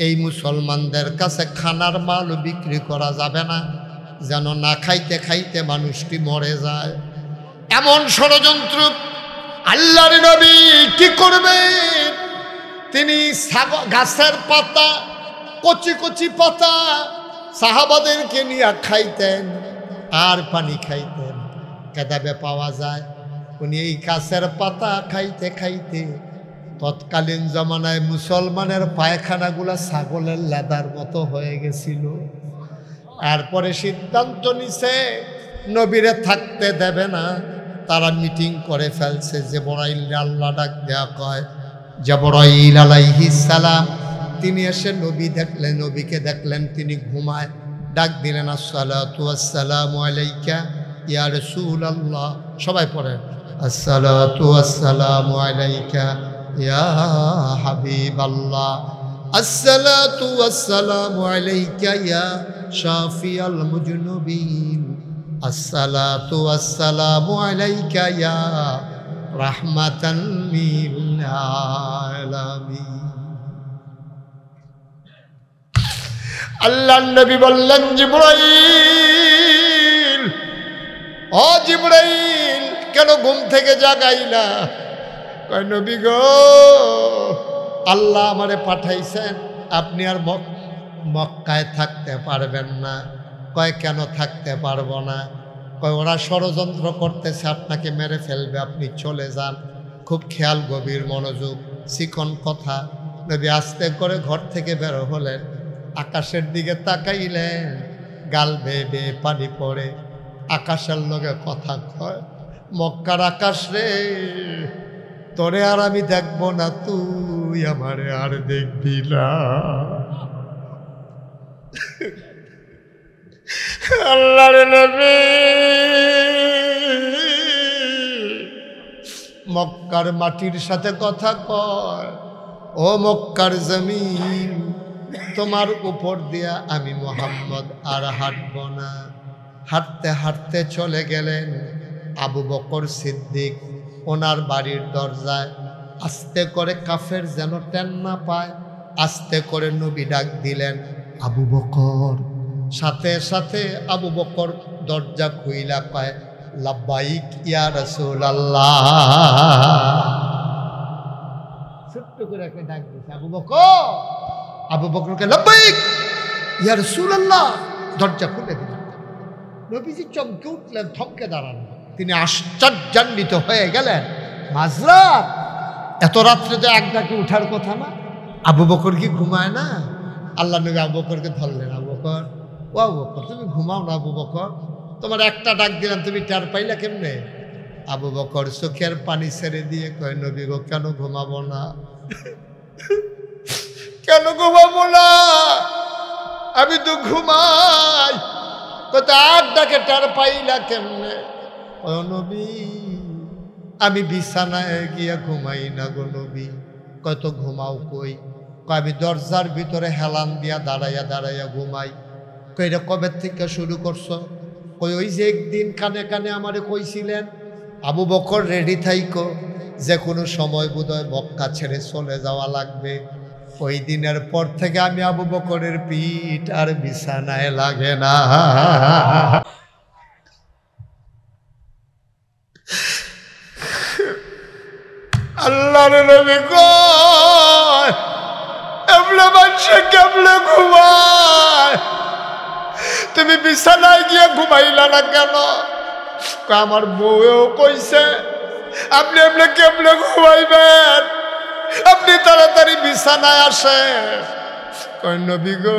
এই মুসলমানদের কাছে খানার মাল বিক্রি করা যাবে না, যেন না খাইতে খাইতে মানুষটি মরে যায়। এমন ষড়যন্ত্র। আল্লাহর নবী কি করবে? তিনি গাছের পাতা, কচি কচি পাতা সাহাবাদেরকে নিয়ে খাইতেন আর পানি খাইতেন। কেদাবে পাওয়া যায় উনি এই গাছের পাতা খাইতে খাইতে তৎকালীন জমানায় মুসলমানের পায়খানাগুলা ছাগলের লেদার মতো হয়ে গেছিল। এরপরে সিদ্ধান্ত নিছে নবীরে থাকতে দেবে না। তারা মিটিং করে ফেলছে। জিবরাইল আল্লাহ ডাক দেয়া কয়, জিবরাইল আলাইহিস সালাম তিনি এসে নবী দেখলেন, নবীকে দেখলেন তিনি ঘুমায়। ডাক দিলেন, আসসালাতু ওয়াসসালামু আলাইকা ইয়া রাসূলুল্লাহ। সবাই পড়েন, আসসালাতু ওয়াসসালামু আলাইকা ইয়া হাবিবাল্লাহ, আসসালাতু ওয়াসসালামু আলাইকা ইয়া শাফিয়াল মুজনুবিন, আসসালাতু ওয়াসসালামু আলাইকা ইয়া রাহমাতান লিল আলামিন। আল্লাহর নবী বললেন, জিবরাইল, ও জিবরাইল, কেন ঘুম থেকে জাগাইলা? কয়, নবী গো, আল্লাহ আমারে পাঠাইছেন, আপনি আর মক্কায় থাকতে পারবেন না। কয়, কেন থাকতে পারবো না? কয়, ওরা ষড়যন্ত্র করতেছে, আপনাকে মেরে ফেলবে, আপনি চলে যান। খুব খেয়াল, গভীর মনোযোগ, চিকন কথা। নবী আস্তে করে ঘর থেকে বের হলেন, আকাশের দিকে তাকাইলেন, গাল বেয়ে বেয়ে পানি পড়ে। আকাশের লগে কথা কয়, মক্কার আকাশ রে, তোরে আর আমি দেখবো না, তুই আমারে আর দেখবি না। আল্লাহর নবী মক্কার মাটির সাথে কথা কয়, ও মক্কার জমিন, তোমার উপর দিয়া আমি মুহাম্মদ আর হাঁটব না। হাঁটতে হাঁটতে চলে গেলেন আবু বকর সিদ্দিক ওনার বাড়ির দরজায়। আস্তে করে কাফের যেন টেন না পায়, আস্তে করে নবী ডাক দিলেন, আবু বকর। সাথে সাথে আবু বকর দরজা খুইলা কয়, লাব্বাইক ইয়া রাসূলুল্লাহ। ছোট্ট করে একটা ডাক দিয়েছে, আবু বকর। আবু বকরকে, লাব্বাইক ইয়া রাসূলুল্লাহ। দরজা খুলে দিলেন। নবীজি চমকে উঠলেন, থমকে দাঁড়ালেন। তিনি আশ্চর্যান্বিত হয়ে গেলেন, মাঝরাত, এত রাত্রে তো এক ডাকে উঠার কথা না। আবু বকর কি ঘুমায় না? আল্লাহ নবী আবু বকরকে ধরলেন, আবু বকর, ও আবু বকর, তুমি ঘুমাও না আবু বকর? তোমার একটা ডাক দিলাম, তুমি টের পাইলা কেমনে? আবু বকর চোখের পানি ছেড়ে দিয়ে কয়, নবী গো, কেন ঘুমাবো না? কেন ঘুমাবো না? আমি তো ঘুমাই। কত আট ডাকে টের পাইলা কেমনে? ও নবী, আমি বিছানায় গিয়া ঘুমাই না গো নবী। কত ঘুমাও কই? আমি দরজার ভিতরে হেলান দিয়া দাঁড়াইয়া দাঁড়াইয়া ঘুমাই। কইরা কবে থেকে শুরু করছো? কই, ওই যে একদিন কানে কানে আমারে কইছিলেন, আবু বকর রেডি থাইকো, যে কোনো সময় বোধহয় মক্কা ছেড়ে চলে যাওয়া লাগবে। ওই দিনের পর থেকে আমি আবু বকরের পিঠ আর বিছানায় লাগে না। আল্লাহর নবী কয়, এমনে মানুষে কেমনে ঘুমায়? তুমি বিছানায় গিয়ে ঘুমাইলা না কেন? আমার বউও কইছে, আপনি এমনি কেমনে ঘুমাইবেন? আপনি তাড়াতাড়ি বিছানায় আসেন। কয় নবী গো,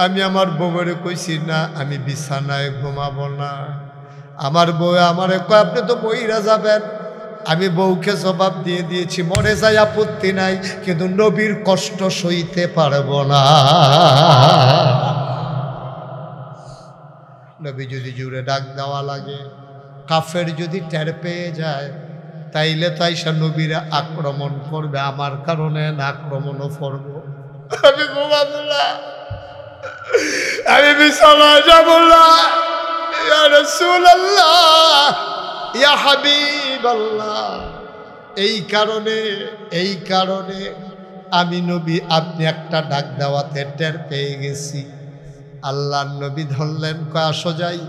আমি আমার বউরে কইছি না আমি বিছানায় ঘুমাবো না। আমার বউ আমারে কয় আপনি তো বইরা যাবেন। আমি বউকে জবাব দিয়ে দিয়েছি মরে যাই আপত্তি নাই, কিন্তু নবীর কষ্ট সইতে পারবো না। নবী যদি জুড়ে ডাক দেওয়া লাগে, কাফের যদি টের পেয়ে যায়, তাইলে তাই সে নবীরা আক্রমণ করবে, আমার কারণে না আক্রমণও করব। আমি ঘুমাবো না, আমি বিছানায় যাবো না। ইয়া রাসূলুল্লাহ, ইয়া হাবিবাল্লাহ, এই কারণে আমি নবী আপনি একটা ডাক দেওয়াতে টের পেয়ে গেছি। আল্লাহর নবী ধরলেন, কয় আসো যাই,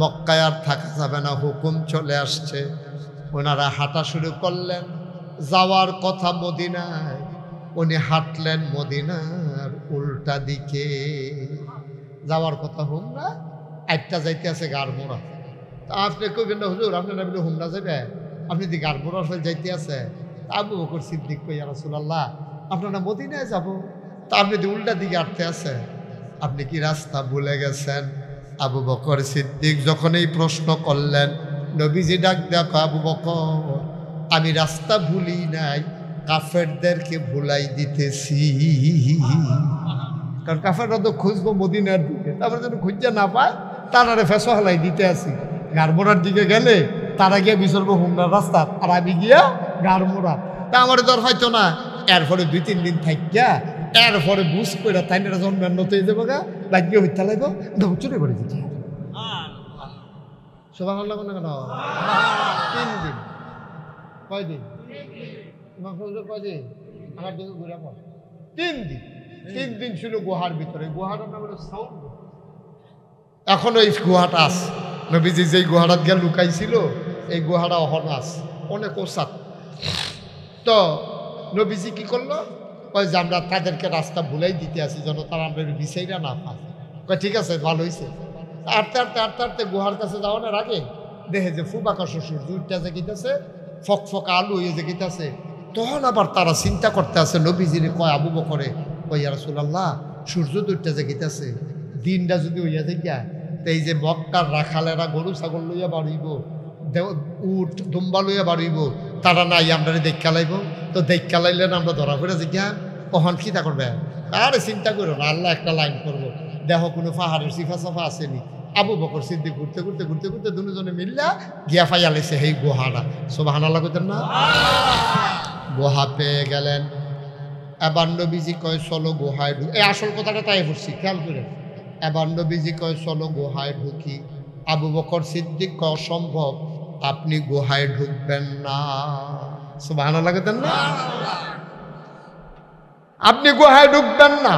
মক্কায় আর থাকা যাবে না, হুকুম চলে আসছে। ওনারা হাঁটা শুরু করলেন, যাওয়ার কথা মদিনায়, উনি হাঁটলেন মদিনার উল্টা দিকে। যাওয়ার কথা হুমরা, একটা যাইতে আছে গাড়মোড়া। তা আপনি কইবেন না হুজুর আপনি না বলে হুমরা যাবে, আপনি দি গাড়মোড়ার ফেল যাইতে আছে। আবু বকর সিদ্দিক কই, ইয়া রাসূলুল্লাহ আপনারা মদিনায় যাব, তা আপনি দি উল্টা দিকে হাঁটতে আছে, আপনি কি রাস্তা ভুলে গেছেন? আবু বকর সিদ্দিক যখন এই প্রশ্ন করলেন, নবীজি ডাক দেখো, আবু বকর আমি রাস্তা ভুলি নাই, কাফেরদেরকে ভুলাই দিতেছি। কারণ কাফেররা তো খুঁজবো মদিনার দিকে, তারপরে যেন খুঁজে না পায় তারারে ফেসো হালাই দিতে আসি। গাড়মোড়ার দিকে গেলে তারা গিয়ে বিচরবো হুমরার রাস্তা, আর আমি গিয়া গাড়মোড়া। তা আমার দর হয়তো না। এরপরে 2-3 দিন থাকিয়া এরপরে বুঝ করে তাই না জন্মের হয়ে যাবো গা, লাগিয়ে হইতে লাগবো, চলে পড়ে দিচ্ছি। সুবহানাল্লাহ কেন 3 দিন, কয়দিন কয়দিন আমার দিকে ঘুরে পড়ে 3 দিন। 3 দিন ছিল গুহার ভিতরে, গুহাটার নাম হলো সাউন্ড। এখনো এই গুহাটা আছে, নবীজি যেই গুহাটা গিয়ে লুকাইছিল এই গুহাটা এখনো আছে, অনেক ওসাত। তো নবীজি কি করলো, ওই যে আমরা তাদেরকে রাস্তা ভুলাই দিতে আসি যেন তারা আমরা বিষয়টা না পায়। কয় ঠিক আছে, ভালো হয়েছে। আটতে গুহার কাছে যাওয়ার আগে দেখে যে ফুবাকা শ্বশুর দুইটা যে গিতেছে, ফকফকা আলু হয়ে যে গিতেছে। তখন আবার তারা চিন্তা করতে আছে, নবীজিরে কয় আবু বকরে, কই ইয়া রাসূলুল্লাহ সূর্য দুইটা যে গিতেছে, দিনটা যদি হইয়া যায়, তো এই যে মক্কার রাখালেরা গরু ছাগল লইয়া বাড়িব, উট দুম্বা লইয়া বাড়িব, তারা নাই আমরা দেখা লাইব। তো দেখা লাইলেন আমরা ধরা করে জিজ্ঞা কখন খিতা করবে। আরে চিন্তা করো না, আল্লাহ একটা লাইন করবো, দেখো কোনো পাহাড়ের সিফা সাফা আসেনি। আবু বকর সিদ্দিক ঘুরতে দুজনে মিললা গিয়া ফাইয়া লেছে সেই গুহাটা। সুবহানাল্লাহ কইতেন না? গুহা পেয়ে গেলেন। এবার নবীজি কয় চলো গুহায় ঢুকি। এই আসল কথাটা তাই পড়ছি, খেয়াল করে। এবার নবীজি কয় চলো গুহায় ঢুকি। আবু বকর সিদ্দিক কয় অসম্ভব, আপনি গুহায় ঢুকবেন না। সুবহানাল্লাহ কইতেন না? আপনি গুহায় ঢুকবেন না।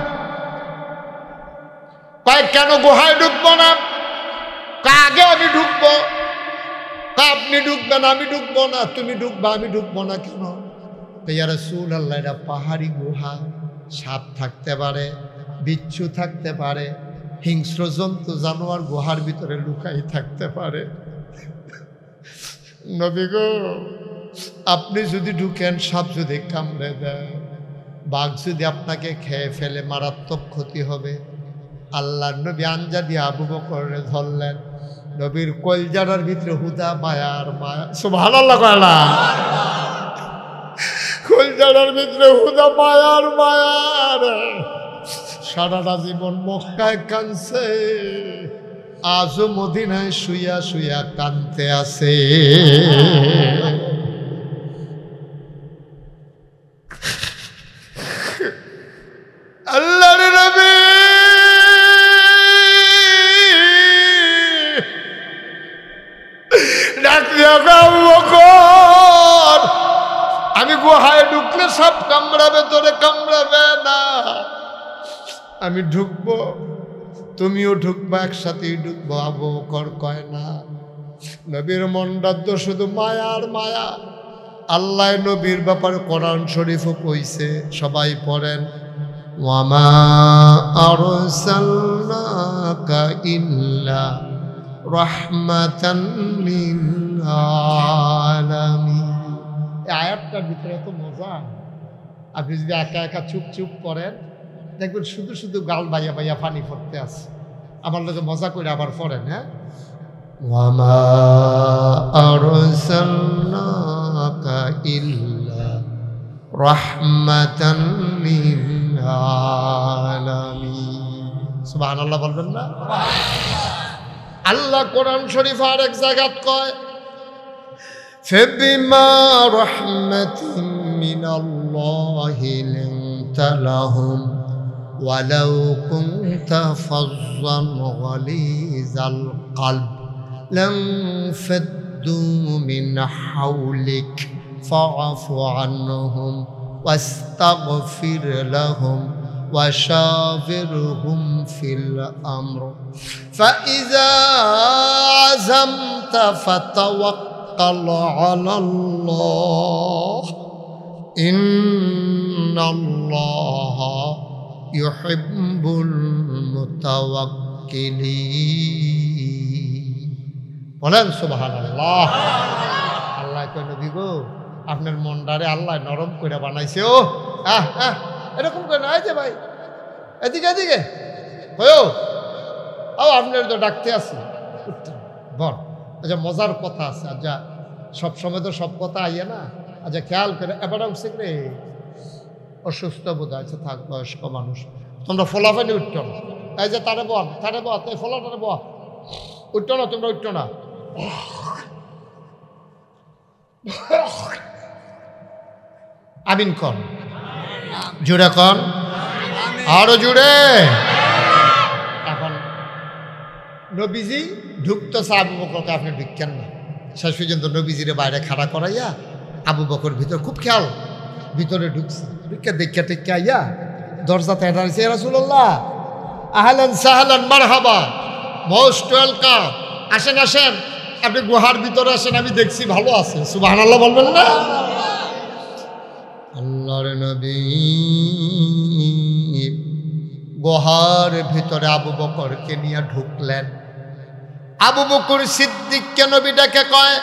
কয় কেন গুহায় ঢুকবো না? আগে আমি ঢুকবো। আপনি ঢুকবেন, আমি ঢুকবো না। তুমি ঢুকবা, আমি ঢুকবো না কেন? ইয়া রাসূলুল্লাহ এটা পাহাড়ি গুহা, সাপ থাকতে পারে, বিচ্ছু থাকতে পারে, হিংস্র জন্তু জানোয়ার গুহার ভিতরে লুকাই থাকতে পারে। নবী গো আপনি যদি ঢুকেন, সাপ যদি কামড়ে দেয়, বাঘ যদি আপনাকে খেয়ে ফেলে, মারাত্মক ক্ষতি হবে। আল্লাহর নবী আঞ্জা দিয়ে আবু বকরে ধরলেন। নবীর কলজাটার ভিতরে হুদা মায়ার মায়া। সুবহানাল্লাহ কয় না? কলজাটার ভিতরে হুদা মায়ার মায়ার। সারাটা জীবন মক্কায় কাঁদছে, আজও মদিনায় শুইয়া শুইয়া কাঁদতে আছে। আল্লাহর নবী ডাক দিয়া আবু বকর, আমি গুহায় ঢুকলে সব কামড়াবে, তোরে কামড়াবে না। আমি ঢুকবো, তুমিও ঢুকবা, একসাথেই ঢুকবো। আবু বকর কয় না। নবীর মনটা তো শুধু মায়ার মায়া। আল্লাহ নবীর ব্যাপারে কোরআন শরীফও কইছে, সবাই পড়েন, ওয়ামা আরসালনাকা ইল্লা রাহমাতান লিল আলামিন। এই আয়াতটার ভিতরে এত মজা, আপনি যদি একা একা চুপ চুপ করেন দেখবেন শুধু শুধু গাল বাইয়া বাইয়া পানি পড়তে আছে। আমার লোকে মজা করে আবার পড়েন। হ্যাঁ, ওয়ামা আরসালনাকা ইল্লা রাহমাতান লিল আলামিন। সুবহানাল্লাহ বলবেন না? আল্লাহ কোরআন শরীফ আর এক জায়গাত কয় ফাবিমা রাহমাতিন মিনাল্লাহি লিনতা লাহুম ওয়ালাউ কুনতা ফাযযান গালিযাল কলব লানফাদ্দু মিন হাওলিক ফাআফু আনহুম ওয়াস্তাগফির লাহুম وشاورهم في الأمر فإذا عزمت فتوكل على الله إن الله يحب المتوكلين বলেন সুবহানাল্লাহ। আল্লাহ কয় নবী গো আপনার মনটারে আল্লাহ নরম করে বানাইছে। ও এরকম করে না যে ভাই এদিকে এদিকে হয়েও আপনার তো ডাকতে আসি বল। আচ্ছা মজার কথা আছে। আচ্ছা সবসময় তো সব কথা আইয়ে না। আচ্ছা খেয়াল করে এবার উঠছে রে অসুস্থ বোধ আছে, থাক বয়স্ক মানুষ, তোমরা ফোলাফানি উঠছ না। এই যে তারে বল এই ফোলাটারে বল, উঠছ না তোমরা, উঠছ না। আমিন কর, জুড়ে কর, আরো জুড়ে। এখন নবীজি ঢুকতেছে, আবু বকরকে আপনি ঢুকছেন না। শেষ পর্যন্ত নবীজিরে বাইরে খাড়া করাইয়া আবু বকর ভিতর খুব খেয়াল ভিতরে ঢুকছে। ঢুকে দেখা টেক্কা আইয়া দরজাতে দাঁড়িয়েছে, ইয়া রাসূলুল্লাহ আহলান সাহলান মারহাবা, মোস্ট ওয়েলকাম, আসেন আসেন, আপনি গুহার ভিতরে আসেন, আমি দেখছি ভালো আছে। সুবহানাল্লাহ বলবেন না? আল্লাহর নবী গুহার ভিতরে আবু বকরকে নিয়ে ঢুকলেন। আবু বকর সিদ্দিককে নবী ডেকে কয়,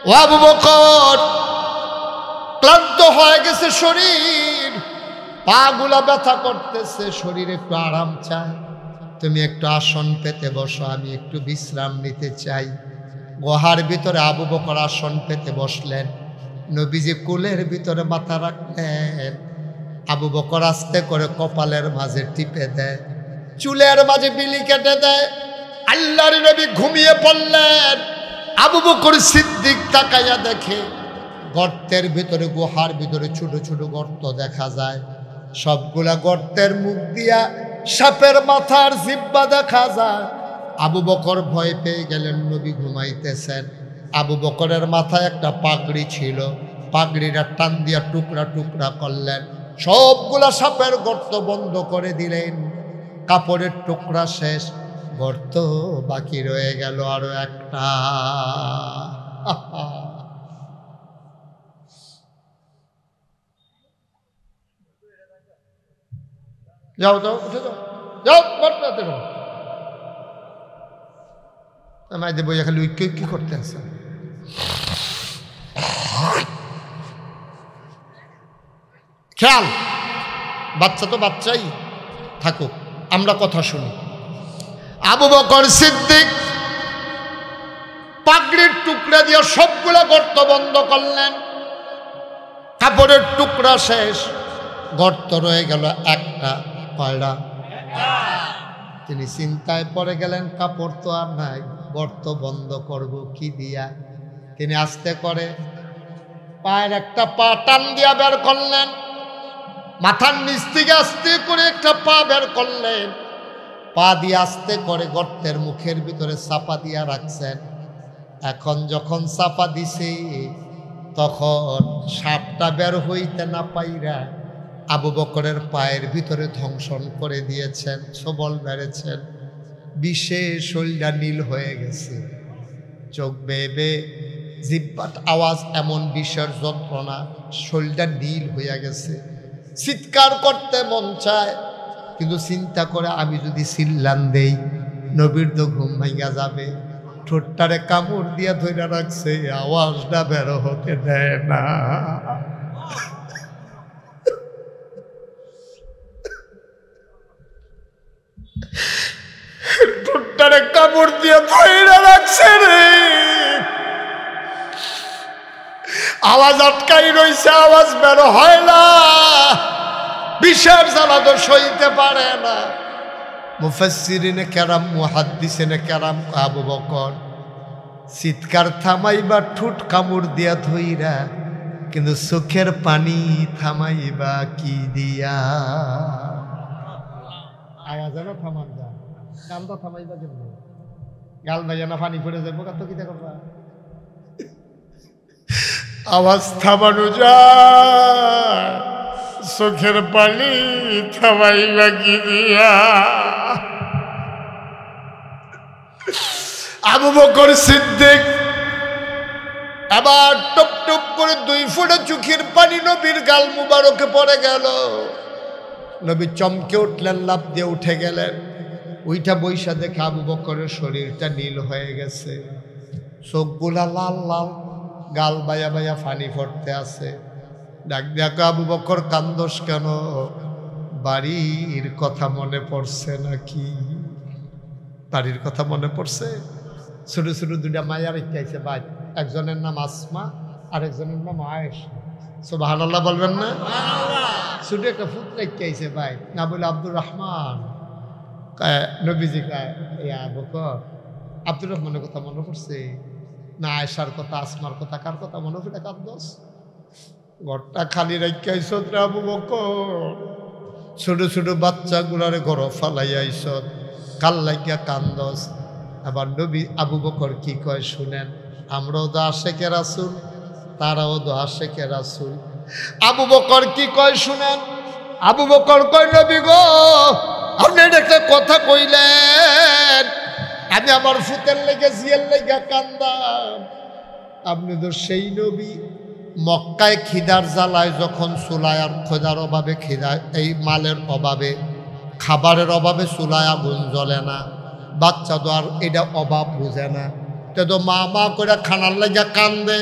ও আবু বকর, ক্লান্ত হয়ে গেছে শরীর, পা গুলা ব্যথা করতেছে, শরীরে একটু আরাম চায়, তুমি একটু আসন পেতে বসো, আমি একটু বিশ্রাম নিতে চাই। গুহার ভিতরে আবু বকর আসন পেতে বসলেন। নবীজি কোলের ভিতরে মাথা রাখলেন। আবু বকর আস্তে করে কপালের মাঝে টিপে দেয়, চুলের মাঝে বিলি কেটে দেয়। আল্লাহর নবী ঘুমিয়ে পড়লেন। আবু বকর সিদ্দিক তাকাইয়া দেখে গর্তের ভিতরে, গুহার ভিতরে ছোট ছোট গর্ত দেখা যায়। সবগুলা গর্তের মুখ দিয়া সাপের মাথার জিব্বা দেখা যায়। আবু বকর ভয় পেয়ে গেলেন, নবী ঘুমাইতেছেন। আবু বকরের মাথায় একটা পাগড়ি ছিল, পাগড়িটা টান দিয়া টুকরা টুকরা করলেন, সবগুলা সাপের গর্ত বন্ধ করে দিলেন। কাপড়ের টুকরা শেষ, গর্ত বাকি রয়ে গেল আরো একটা। যাও যাও, উঠে যাও, যাও গর্তে যাও। মাইদে বইয়া খালি কি করতে আছে? খেয়াল, বাচ্চা তো বাচ্চাই থাকুক, আমরা কথা শুনি। আবু বকর সিদ্দিক পাগড়ির টুকরা দিয়ে সবগুলা গর্ত বন্ধ করলেন। কাপড়ের টুকরা শেষ, গর্ত রয়ে গেল একটা। কয়টা? তিনি চিন্তায় পড়ে গেলেন, কাপড় তো আর নাই, গর্ত বন্ধ করব কি দিয়া? তিনি আস্তে করে পায়ের একটা পা টান দিয়া বের করলেন, মাথার নিচ থেকে আস্তে করে একটা পা বের করলেন, পা দিয়ে আস্তে করে গর্তের মুখের ভিতরে চাপা দিয়া রাখছেন। এখন যখন চাপা দিছে, তখন সাপটা বের হইতে না পাইরা আবু বকরের পায়ের ভিতরে ধ্বংসন করে দিয়েছেন, সবল বেড়েছেন। বিশেষ শরীরটা নীল হয়ে গেছে, চোখ বেয়ে জিব্বাত আওয়াজ, এমন বিষের যন্ত্রণা, শরীরটা নীল হইয়া গেছে। চিৎকার করতে মন চায়, কিন্তু চিন্তা করে আমি যদি চিল্লান দেই নবীর তো ঘুম ভাঙা যাবে। ঠোঁটটারে কামড় দিয়া ধরে রাখছে, আওয়াজটা বের হতে দেয় না। কাপড় দিয়ে ধইরা রাখছে রে, আওয়াজ আটকাই রইছে, আওয়াজ বের হয় না, বিষের জ্বালা তো সইতে পারে না। মুফাসসিরিনে কেরাম মুহাদ্দিসিনে কেরাম আবু বকর চিৎকার থামাইবা ঠুট কামড় দিয়া ধইরা, কিন্তু চোখের পানি থামাইবা কি দিয়া? আওয়াজ না থামান যা, কান্দা থামাইবা কেমন? গাল ভাইয়া না পানি পড়ে যাবো, কত কিতা করবা? আওয়াজ থামানো যায়, চোখের পানি থামাইবা কি দিয়া? আবু বকর সিদ্দিক আবার টপ টপ করে 2 ফোঁটা চোখের পানি নবীর গাল মুবারকে পড়ে গেল। নবী চমকে উঠলেন, লাফ দিয়ে উঠে গেলেন। ওইটা বৈশা দেখে আবু বকরের শরীরটা নীল হয়ে গেছে, চোখগুলা লাল লাল, গাল বায়া বায়া পানি পড়তে আছে। ডাক ডাক আবু বকর, কান্দোস কেন? বাড়ির কথা মনে পড়ছে নাকি? বাড়ির কথা মনে পড়ছে? ছোট ছোট 2টা মায়া রেখে আইছে ভাই, একজনের নাম আসমা আর একজনের নাম আয়েশা। সুবহানাল্লাহ বলবেন না? ছোট একটা ফুট রেখে আইছে ভাই, না বলে আব্দুর রহমান। নবীজি কায়, ইয়া বকর, আব্দুর রহমানের কথা মনে পড়ছে না? আয়েশার কথা, আসমার কথা, কার কথা মনে পড়ে কান্দোস? ঘরটা খালি রেখে আইছ রে আবু বকর, ছোট ছোট বাচ্চাগুলারে ঘর ফালাই আইস, কাল লাগিয়া কান্দোস। আবার নবী আবু বকর কি কয় শুনেন, আমরাও তো আশেকে রাসূল, তারাও তো আশেকে রাসূল। আবু বকর কি কয় শুনেন। আবু বকর কয়, নবী গো, আপনি একটা কথা কইলেন, আমি আমার ফুতের লেগে জিয়ের লেগে কান্দাম। আপনি তো সেই নবী, মক্কায় খিদার জ্বালায় যখন চুলায় আর খোঁজার অভাবে, খিদা এই মালের অভাবে, খাবারের অভাবে চুলায় আগুন জ্বলে না, বাচ্চা তো আর এটা অভাব বুঝে না, তো মা মা করে খানার লেগে কান্দে,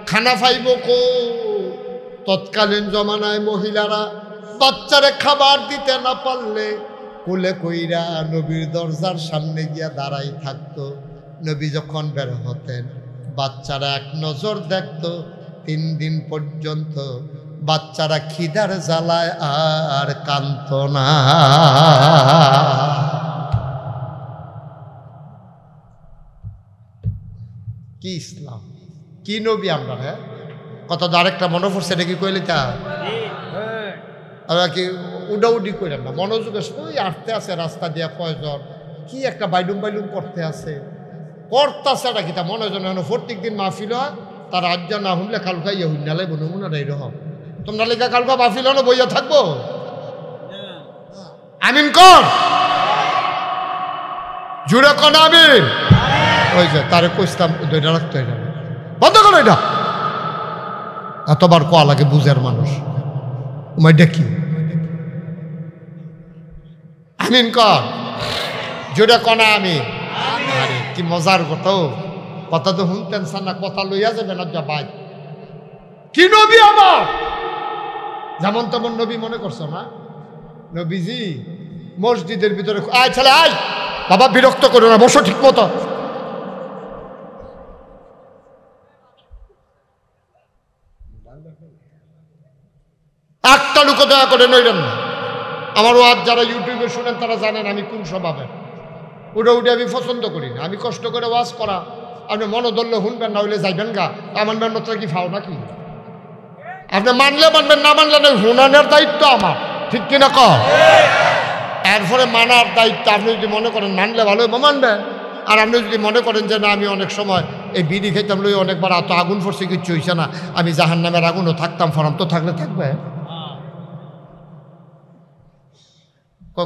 খানা পাইব কো? তৎকালীন জমানায় মহিলারা বাচ্চারে খাবার দিতে না পারলে কোলে কইরা নবীর দরজার সামনে গিয়া দাঁড়াই থাকতো। নবী যখন বের হতেন, বাচ্চারা এক নজর দেখতো। 3 দিন পর্যন্ত বাচ্চারা খিদার জ্বালায় আর কান্ত না। কি ইসলাম, কি নবী আমরা! হ্যাঁ, কত আরেকটা মনে পড়ছে, এটা কি কইলে তা কি উডাউডি করেন না, মনোযোগের ওই আসতে আছে রাস্তা দিয়া কয়জন কি একটা বাইলুম বাইলুম করতে আছে, করতেছে এটা কি তা মনে জন প্রত্যেক দিন মাহফিল হয়, তার আজ্ঞা না শুনলে কালকা ইয়ে হুন্নালে বনুমুনারা এইরকম। তোমরা লেখা কালকা মাহফিল হলো বইয়া থাকবো? আমিন কর, জুড়ে কন আমিন। ওই যে তারে কইতাম দুইটা রাখতে হয়, বন্ধ করো এটা, এতবার কোয়া লাগে বুঝার মানুষ। তোমার দেখি আমিন কর, জুড়ে কনা আমিন। আরে কি মজার কথা, কথা তো শুনতেন না, কথা লইয়া যাবে না যা ভাই। কি নবী আমার, যেমন তেমন নবী মনে করছো না? নবীজি মসজিদের ভিতরে, আয় ছেলে আয়, বাবা বিরক্ত করো না, বসো ঠিক মতো। একটা লোক দয়া করে নইলেন না। আমার ওয়াজ যারা ইউটিউবে শুনেন তারা জানেন আমি কোন স্বভাবের। উঠে আমি পছন্দ করি না। আমি কষ্ট করে ওয়াজ করা, আপনি মনোদল্য শুনবেন, না হইলে যাইবেন গা। আমার মেহনতটা কি ফাও নাকি? আপনি মানলে মানবেন, না মানলে না। হুনানের দায়িত্ব আমার, ঠিক কিনা ক? এরপরে মানার দায়িত্ব। আপনি যদি মনে করেন মানলে ভালো মানবেন, আর আপনি যদি মনে করেন যে না আমি অনেক সময় এই বিড়ি খেতাম লই অনেকবার এত আগুন পড়ছে কিচ্ছু হইছে না, আমি জাহান্নামের আগুনও থাকতাম, ফরাম তো থাকলে থাকবে।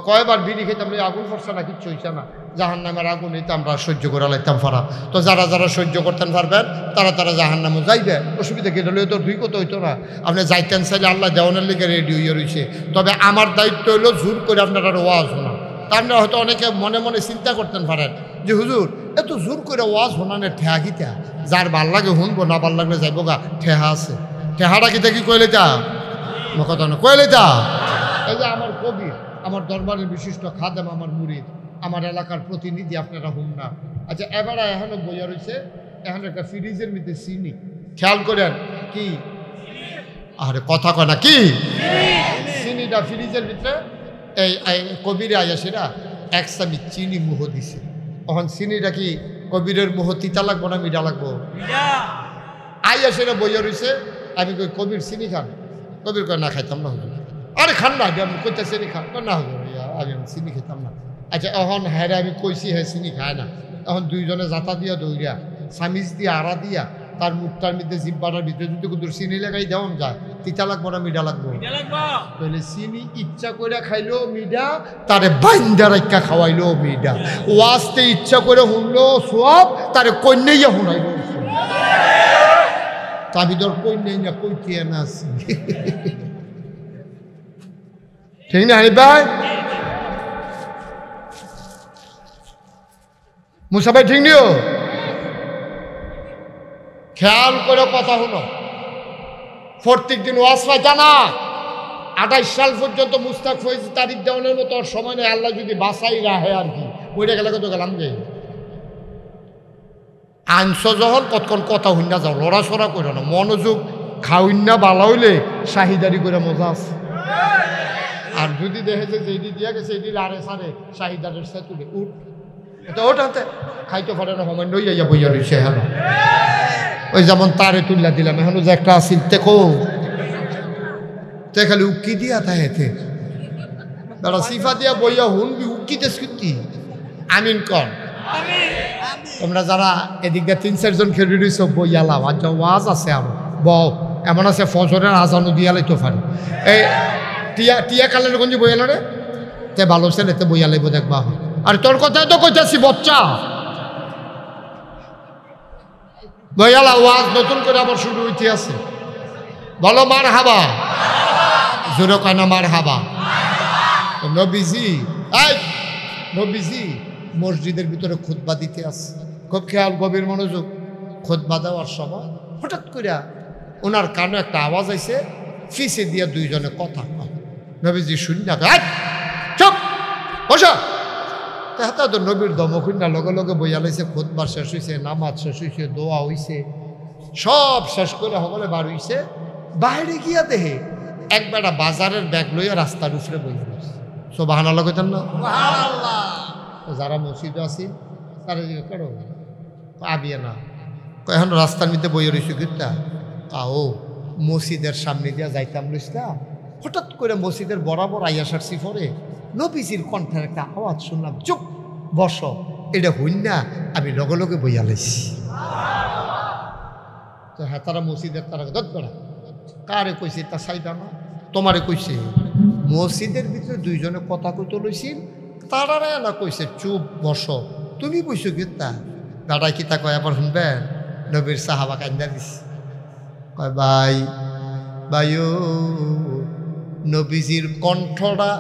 কয়বার বিড়ি খেতাম লই আগুন পড়ছে না, কিচ্ছু হইছে না, জাহান্নামের আগুন হইতে আমরা সহ্য করে লাইতাম ফরা। তো যারা যারা সহ্য করতেন পারবেন তারা তারা জাহান্নামে যাইবে, অসুবিধা কেটে লই তো দুই কত হইতো না। আপনি যাইতেন চাইলে আল্লাহ দেওয়ানের লিগে রেডি হইয়া রয়েছে। তবে আমার দায়িত্ব হইলো জোর করে আপনারা ওয়াজ শোনা। তা আপনি হয়তো অনেকে মনে মনে চিন্তা করতেন পারেন যে হুজুর এত জোর করে ওয়াজ শোনানের ঠেহা কিতা, যার ভাল লাগে শুনবো, না ভাল লাগলে যাইব গা, ঠেহা আছে। ঠেহাটা কিতা কি কইলে তা কথা না কইলে তা। এই যে আমার কবির, আমার দরবারের বিশিষ্ট খাদেম, আমার মুরিদ, আমার এলাকার প্রতিনিধি আপনারা হুন না। আচ্ছা এবার এখনো বইয়া রয়েছে, এখন একটা ফ্রিজের মধ্যে চিনি, খেয়াল করেন কি আরে কথা কয় না কি চিনিটা ফ্রিজের ভিতরে এই কবিরে আয়াসেরা এক চামচ চিনি মুহ দিছে। তখন চিনিটা কি কবিরের মুহ তিতা লাগবো না মিঠা লাগবো? আয়াসেরা বইয়া রয়েছে, আমি কই কবির চিনি খান? কবির কয় না খাইতাম না হুজুর। আরে খান না, আমি কইতে চিনি খান না হুজুর, আমি চিনি খেতাম না। আচ্ছা এখন হ্যাঁ আমি কইছি হ্যাঁ চিনি খায় না। এখন দুইজনে জাতা দিয়া দৌড়িয়া সামিজ দিয়া আড়া দিয়া তার মুখটার মধ্যে জিব্বাটার ভিতরে যদি কুদুর চিনি লাগাই দেওয়ান যায়, তিতা লাগবো না মিঠা লাগবো? তাহলে চিনি ইচ্ছা করে খাইলেও মিঠা, তারে বাইন্দা রাখা খাওয়াইলেও মিঠা। ওয়াজতে ইচ্ছা করে শুনলো সব, তারে কন্যাইয়া শুনাইলো। আমি তোর কন্যাই না কইতে না আছি, ঠিক না হানি ভাই? মুসা ভাই ঠিক নিও, খেয়াল করে কথা হলো। প্রত্যেক দিন ওয়াজ পাই জানা 28 সাল পর্যন্ত মুস্তাক ফৈজ তারিখ দেওয়ানোর মতো সময় নেই। আল্লাহ যদি বাসাই রাহে আর কি ওইটা গেলে তো গেলাম গে আনস যখন কতক্ষণ কথা হইন না যাও, লড়াচড়া করো না, মনোযোগ খাওইন না বালা হইলে শাহিদারি করে মজা আছে। আর যদি দেখে যে যেটি দিয়া গেছে এটি আরে সারে শাহিদারের সে তুলে উঠ, এটা ওটাতে খাইতে পারে না, সময় নই যাইয়া বইয়া রয়েছে। হ্যাঁ ওই যেমন তারে তুল্লা দিলাম, এখনো যে একটা আসিল দেখো তে খালি উকি দিয়া তাহেতে বেড়া সিফা দিয়া বইয়া হুনবি উকিতে স্কৃতি আমিন কন। তোমরা যারা এদিক দিয়ে 3-4 জন খেলি রয়েছ বইয়া লাভ, আর যা ওয়াজ আছে আরো বউ এমন আছে ফজরের আজানও দিয়া লাইতে পারে। এই টিয়া কালের গঞ্জি বইয়া রে তে ভালো ছেলে তে বইয়া লাইব দেখবা। আর তোর কথাই তো কইতাছি বচ্চা বইয়ালা ওয়াজ নতুন করে আবার শুরু হইতে আছে। বলো মার হাবা, জোরে কয় না মার হাবা। নবীজি নবীজি মসজিদের ভিতরে খুতবা দিতে আছে, খুব খেয়াল গভীর মনোযোগ। খুতবা দেওয়ার সময় হঠাৎ করে ওনার কানে একটা আওয়াজ আইছে, ফিসে দিয়া দুইজনে কথা কয়। নবীজি শুনি না চুপ বসা। হাতা তো নবীর দমকুন না লগে লগে বইয়া লাইছে, খুতবা শেষ হয়েছে, নামাজ শেষ হয়েছে, দোয়া হইছে, সব শেষ করে সকলে বার হইছে। বাইরে গিয়া দেহে এক বেটা বাজারের ব্যাগ লইয়া রাস্তার উপরে বইয়া রয়েছে। সুবহানাল্লাহ কইতেন না? যারা মসজিদে আছি তারা করো আবিয়ে না এখন রাস্তার মধ্যে বইয়া রয়েছে কিতা ও মসজিদের সামনে দিয়া যাইতাম লইসটা, হঠাৎ করে মসজিদের বরাবর আইয়া সারছি পরে নবীজির কণ্ঠের একটা আওয়াজ শুনলাম, চুপ বস। এটা হইন না আমি লগে লগে বইয়া লাইছি। তো হ্যাঁ তারা মসজিদের তারা দরা কারে কইছে তা চাইবা না, তোমারে কইছে। মসজিদের ভিতরে দুইজনে কথা কইতে লইছি, তারারে না কইছে চুপ বস। তুমি কইছো কিতা দাদা কিতা কয় আবার শুনবেন? নবীর সাহাবা কান্দা দিস কয় ভাই ভাইও নবীজির কণ্ঠটা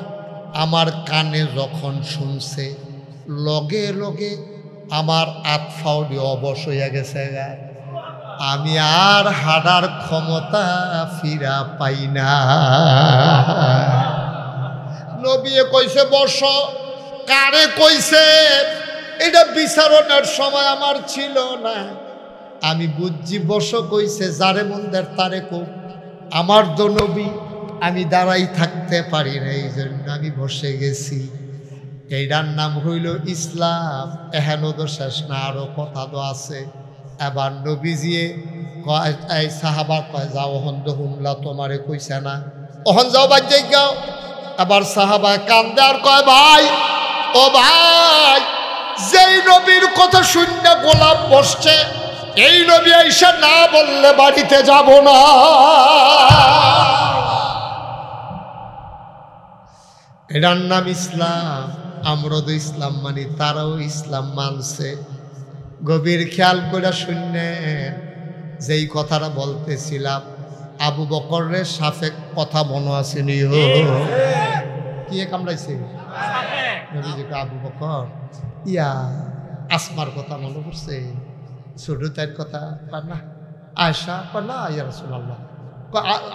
আমার কানে যখন শুনছে লগে লগে আমার আতফাও দিয়ে অবশ হইয়া গেছে, আমি আর হাঁটার ক্ষমতা ফিরা পাই না। নবী কইছে বস, কারে কইছে এটা বিচারণের সময় আমার ছিল না, আমি বুঝছি বস কইছে, যারে মন্দের তারে কো। আমার তো নবী, আমি দাঁড়াই থাকতে পারি না, এই জন্য আমি বসে গেছি। এইটার নাম হইল ইসলাম। এহেনো তো শেষ না, আরো কথা তো আছে। এবার নবীজিয়ে কয় এই সাহাবা কয় যাও ওহন তো হুমলা তোমারে কইছে না, ওহন যাও বাজ্যে গাও। আবার সাহাবা কান্দে আর কয় ভাই ও ভাই, যেই নবীর কথা শূন্য গোলাপ বসছে এই নবী আইসা না বললে বাড়িতে যাব না। এটার নাম ইসলাম। আমরা তো ইসলাম মানি, তারাও ইসলাম মানছে। গভীর খেয়াল করে শুনলেন যেই কথাটা বলতেছিলাম, আবু বকরের সাফেক কথা মনে আছে নি? কি কামড়াইছে আবু বকর? ইয়া আসমার কথা মনে পড়ছে, ছোট তাইর কথা না, আয়সা না, ইয়া রাসূলুল্লাহ।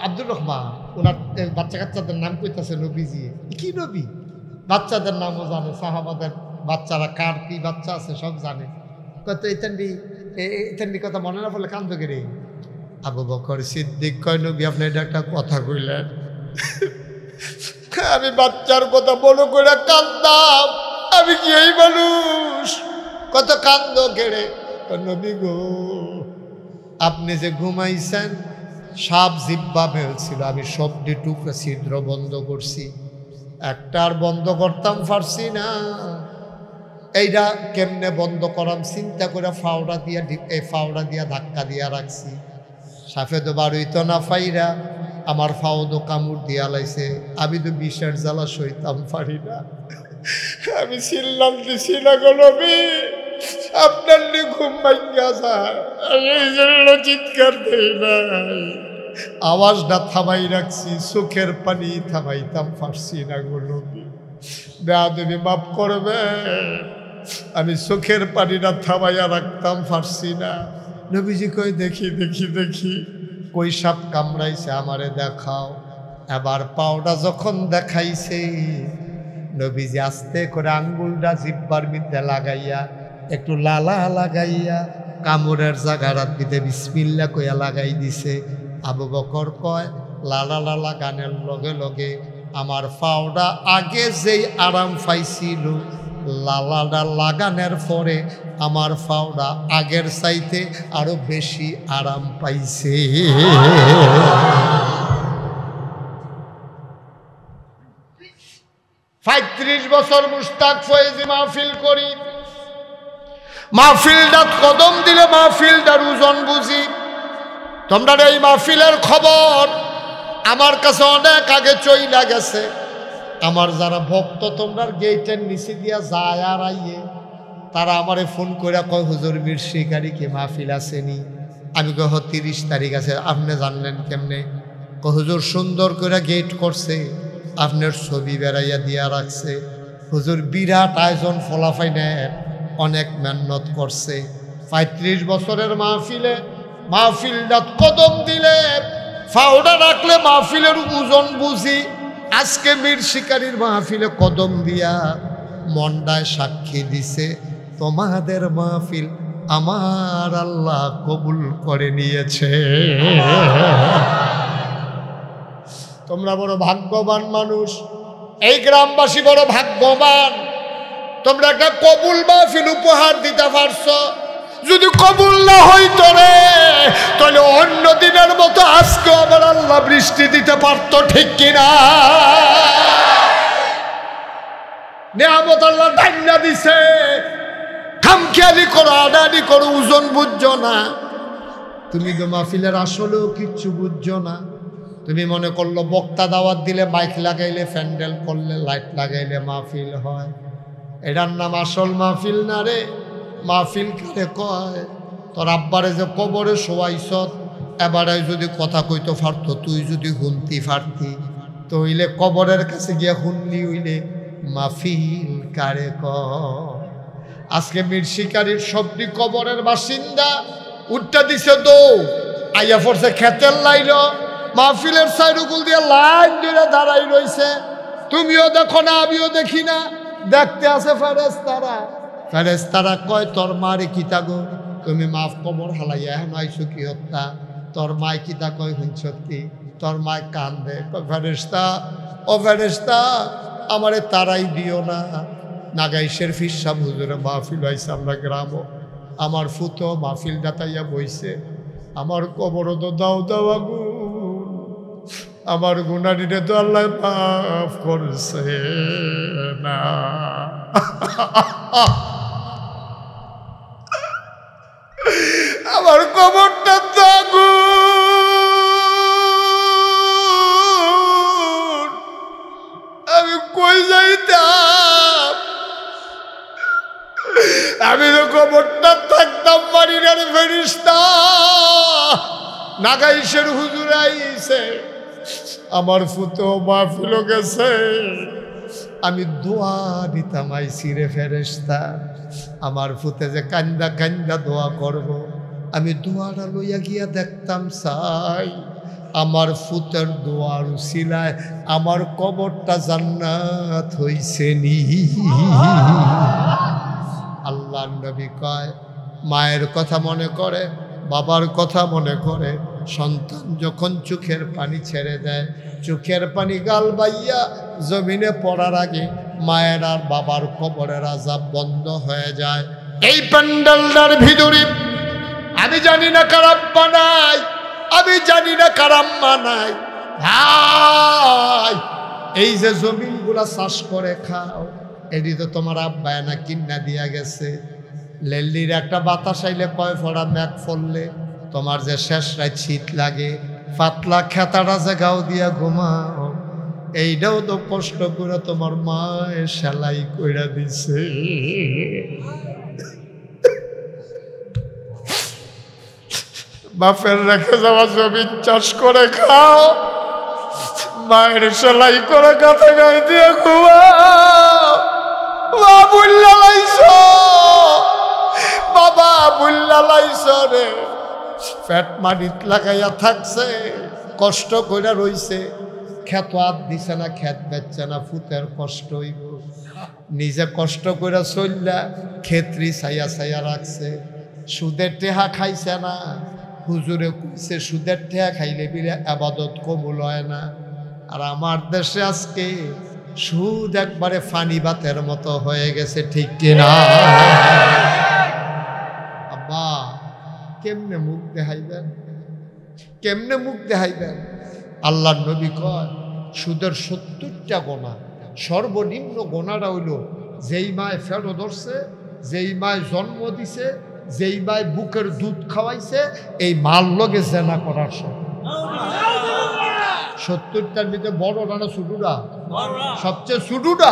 আব্দুর রহমান ওনার বাচ্চা কাচ্চাদের নাম কইতাছে নবীজি। কি নবী? বাচ্চাদের নামও জানে, সাহাবাদের বাচ্চারা কার কি বাচ্চা আছে সব জানে। কত ইতানবি কথা মনে না পড়লে কান্দ রে। আবু বকর সিদ্দিক কয় নবী আপনি এটা একটা কথা কইলেন। আমি বাচ্চার কথা বলো করে কান্দাম, আমি কি এই মানুষ? কত কান্দ কেড়ে। নবী গো আপনি যে ঘুমাইছেন সাপ জিব্বা ফেলছিল, আমি সবটি টুকরা ছিদ্র বন্ধ করছি, একটা আর বন্ধ করতাম পারছি না। এইটা কেমনে বন্ধ করাম চিন্তা করে ফাওড়া দিয়া ধাক্কা দিয়া রাখছি। সাফে তো বাড়িত না ফাইরা আমার ফাওদো কামড় দিয়া লাইছে। আমি তো বিষের জ্বালা সইতাম পারি না। আমি চিল্লাম দিছি না গো নবী, আপনার নিয়ে ঘুম ভাঙ্গা যায়, আমি এই জন্য চিৎকার দেই নাই। আওয়াজটা থামাই রাখছি, চোখের পানি থামাইতাম পারছি না গো নবী, বেয়াদবি মাফ করবে। আমি চোখের পানিটা থামাইয়া রাখতাম পারছি না। নবীজি কই দেখি দেখি দেখি কই সাপ কামড়াইছে আমারে দেখাও। এবার পাওটা যখন দেখাইছে নবীজি আস্তে করে আঙ্গুলটা জিব্বার মধ্যে লাগাইয়া একটু লালা লাগাইয়া কামড়ের জায়গার দিতে বিসমিল্লা কইয়া লাগাই দিছে। আবু বকর কয় লালা লালা গানের লগে লগে আমার পাওটা আগে যেই আরাম পাইছিল লালাটা লাগানোর পরে আমার পাওটা আগের চাইতে আরো বেশি আরাম পাইছে। ৩৫ বছর মুশতাক ফয়েজি মাহফিল করি, মাহফিলটা কদম দিলে মাহফিলটার ওজন বুঝি। তোমরা এই মাহফিলের খবর আমার কাছে অনেক আগে চইলা গেছে। আমার যারা ভক্ত তোমরা গেটের নিচে দিয়া যায় আর আইয়ে, তারা আমারে ফোন করে কয় হুজুর বীর শিকারি কি মাহফিল আসেনি? আমি কহ ৩০ তারিখ আছে। আপনি জানলেন কেমনে? হুজুর সুন্দর করে গেট করছে, আপনার ছবি বেড়াইয়া দিয়া রাখছে। হুজুর বিরাট আয়োজন ফলাফাই নেয়, অনেক মেহনত করছে। ৩৫ বছরের মাহফিলে মাহফিলটা কদম দিলে ফাওড়া রাখলে মাহফিলের ওজন বুঝি। আজকে বীর শিকারীর মাহফিলে কদম দিয়া মন্ডায় সাক্ষী দিছে তোমাদের মাহফিল আমার আল্লাহ কবুল করে নিয়েছে। তোমরা বড় ভাগ্যবান মানুষ, এই গ্রামবাসী বড় ভাগ্যবান। তোমরা একটা কবুল মাহফিল উপহার দিতে পারছো। যদি কবুল না হইতো রে তাহলে অন্য দিনের মতো আজকে আমার আল্লাহ বৃষ্টি দিতে পারতো, ঠিক কিনা? নিয়ামত আল্লাহ ধান্যা দিছে, খামখেয়ালি করো, আডাআডি করো, ওজন বুঝছো না। তুমি তো মাহফিলের আসলেও কিচ্ছু বুঝছো না। তুমি মনে করলো বক্তা দাওয়াত দিলে মাইক লাগাইলে প্যান্ডেল করলে লাইট লাগাইলে মাহফিল হয়। এটার নাম আসল মাহফিল না রে। মাহফিল কারে কয়? তোর আব্বারে যে কবরে শোয়াইছ, এবারে যদি কথা কইতে পারতো, তুই যদি শুনতি পারতি তো হইলে কবরের কাছে গিয়া শুনলি হইলে মাহফিল কারে কয়? আজকে মীর শিকারীর সবটি কবরের বাসিন্দা উঠটা দিছে দৌ আইয়া পড়ছে খেতের লাইল, মাহফিলের সাইডুকুল দিয়ে লাইন ধরে দাঁড়াই রইছে। তুমিও দেখো না, আমিও দেখি না, দেখতে আছে ফেরেশতারা। ফেরেশতারা কয় তোর মারে কিতা গো, তুমি মাফ কবর হালাইয়া এখন আইসো কি হত্যা? তোর মায় কিতা কয় শুনছত কি? তোর মায় কান্দে। ফেরেশতা ও ফেরেশতা আমারে তারাই দিও না। নাগাইশের ফিরসাব হুজুরে মাহফিল হয়েছে আমরা গ্রামও, আমার ফুতো মাহফিল দাতাইয়া বইছে। আমার কবরও তো দাও দাও আগুন, আমার গুনারিরে তো আল্লাহ মাফ করছে না। আমার কবরটা তো আগুন, আমি কই যাইতাম? আমি তো কবরটা থাকতাম বাড়ির আর ফেরেশতা নাগাইশের হুজুর আইছে, আমার ফুতো মাহফিল গেছে। আমি দোয়া দিতাম আইছি রে ফেরেশতা, আমার ফুতে যে কান্দা কান্দা দোয়া করব, আমি দোয়াটা লইয়া গিয়া দেখতাম চাই আমার ফুতের দোয়ার উসিলায় আমার কবরটা জান্নাত হইছে নি। আল্লাহর নবী কয় মায়ের কথা মনে করে, বাবার কথা মনে করে, সন্তান যখন চোখের পানি ছেড়ে দেয়, চোখের পানি গাল বাইয়া জমিনে পড়ার আগে মায়ের আর বাবার কবরের আযাব বন্ধ হয়ে যায়। এই প্যান্ডেলটার ভিতরে আমি জানি না কার আব্বা নাই, আমি জানি না কার আম্মা নাই। ভাই এই যে জমিনগুলা চাষ করে খাও, এটি তো তোমার আব্বা না কিন্না দিয়া গেছে। লেল্লির একটা বাতাস আইলে কয় ফোড়া ম্যাক ফললে তোমার যে শেষ রাত শীত লাগে, পাতলা খেতাটা যে গাও দিয়া ঘুমাও, এইটাও তো কষ্ট করে তোমার মায়ে সেলাই কইরা দিছে। বাপের রেখে যাওয়া জমি চাষ করে খাও, মায়ের সেলাই করে কাঁথা গায়ে দিয়ে ঘুমাও। মা বুল্লা লাইছ, বাবা বুল্লা লাইছ রে, পেট মাটিত লাগাইয়া থাকছে, কষ্ট কইরা রইছে, খেত হাত দিছে না, খেত বেচছে না, ফুতের কষ্ট হইব। নিজে কষ্ট কইরা চললা ক্ষেত্রি ছাইয়া ছাইয়া রাখছে, সুদের টেহা খাইছে না। হুজুরে কইছে সুদের টেহা খাইলে বিলে আবাদত কবুল হয় না। আর আমার দেশে আজকে সুদ একবারে ফানি বাতের মতো হয়ে গেছে, ঠিক কিনা? আব্বা কেমনে মুখ দেখাইবেন, কেমনে মুখ দেখাইবেন? আল্লাহর নবী কয় সুদের 70টা গোনা, সর্বনিম্ন গোনাটা হইল যেই মায় ফেরো ধরছে, যেই মায় জন্ম দিছে, যেই মায় বুকের দুধ খাওয়াইছে, এই মাল লগে জেনা করার সব। 70টার ভিতরে বড় না ছোটুরা? সবচেয়ে ছোটুটা,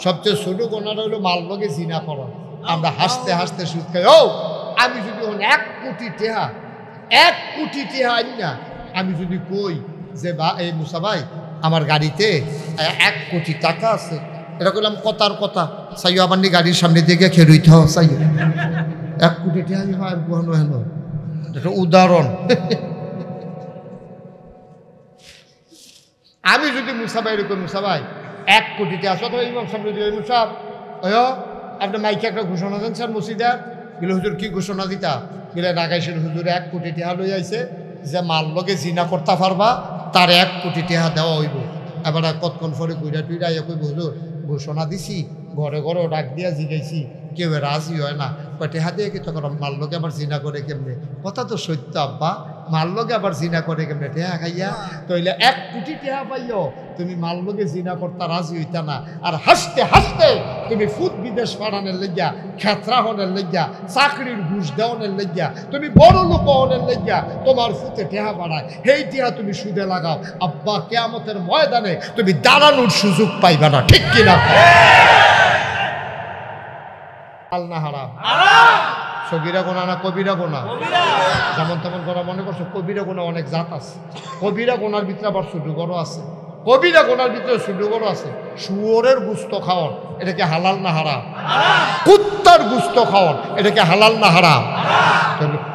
সবচেয়ে ছোট গোনাটা হইলো মাল লগে জিনা করা। আমরা হাসতে হাসতে সুদ খাই। ও আমি যদি 1 কোটি টেহা, 1 কোটি টেহা আনি না, আমি যদি কই যে বা এই মুসা ভাই আমার গাড়িতে 1 কোটি টাকা আছে, এটা করলাম কথার কথা, চাইও আমার গাড়ির সামনে দিকে খেলুইতে হোক চাইও 1 কোটি টেহা হয় গুহানো হেন, এটা উদাহরণ। আমি যদি মুসা ভাই এরকম, মুসা ভাই 1 কোটি টাকা আসো, ইমাম সাহেব যদি ইমাম সাহেব আপনি মাইকে একটা ঘোষণা দেন স্যার মসজিদের, গেলে হুজুর কি ঘোষণা দিতা? গেলে নাগাইছেন হুজুর 1 কোটি টাকা লই আইছে, যে মাল লগে জিনা করতে পারবা তার 1 কোটি টাকা দেওয়া হইব। এবার কতক্ষণ পরে ঘুরা টুইরা কইব হুজুর ঘোষণা দিছি, ঘরে ঘরেও ডাক দিয়া জিগাইছি, কেউ রাজি হয় না, টেহা দিয়ে কি তখন মাল লগে আবার জিনা করে কেমনে? কথা তো সত্য আব্বা, মাল লগে আবার জিনা করে কেমনে? টেহা খাইয়া তইলে 1 কোটি টেহা পাইও, তুমি মাল লগে জিনা করতে রাজি হইতা না। আর হাসতে হাসতে তুমি ফুট বিদেশ পাঠানোর লেগিয়া, খেতরা হনের লেগিয়া, চাকরির ঘুষ দেওয়ানের লেগিয়া, তুমি বড় লোক হনের লেগিয়া তোমার ফুটে টেহা বাড়ায়, সেই টেহা তুমি সুদে লাগাও। আব্বা কিয়ামতের ময়দানে তুমি দাঁড়ানোর সুযোগ পাইবা না, ঠিক কিনা? আল্লাহ হারাম, সগীরা গোনা না কবিরা গোনা? যেমন তেমন গোনা মনে করছো? কবিরা গোনা অনেক জাত আছে। কবিরা গোনার ভিতরে আবার ছোট বড় আছে, কবিরা গোনার ভিতরে ছোট বড় আছে। শুয়োরের গুস্ত খাওয়ান, এটাকে হালাল না হারাম? কুত্তার গুস্ত খাওয়ান, এটাকে হালাল না হারাম?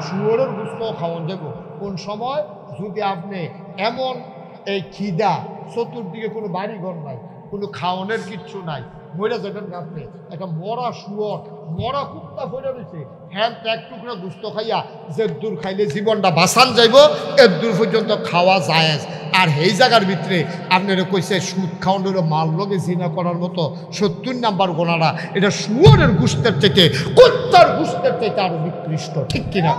শুয়োরের গুস্ত খাওয়ান যাব কোন সময়? যদি আপনি এমন এই খিদা, চতুর্দিকে কোনো বাড়ি ঘর নাই, কোনো খাওয়ানোর কিচ্ছু নাই, মরে যাবেন আপনি, একটা মরা শুয়োর, মরা কুত্তা পড়ে রয়েছে, হ্যাঁ 1 টুকরা গুস্ত খাইয়া যে দূর খাইলে জীবনটা বাঁচান যাইব, এর দূর পর্যন্ত খাওয়া যায়। আর এই জায়গার ভিতরে আপনারা কইছে সুদ খাওয়ানোর মাল লগে জিনা করার মতো 70 নাম্বার গোনাটা, এটা শুয়োরের গুস্তের থেকে, কুত্তার গুস্তের থেকে আরো নিকৃষ্ট, ঠিক কিনা?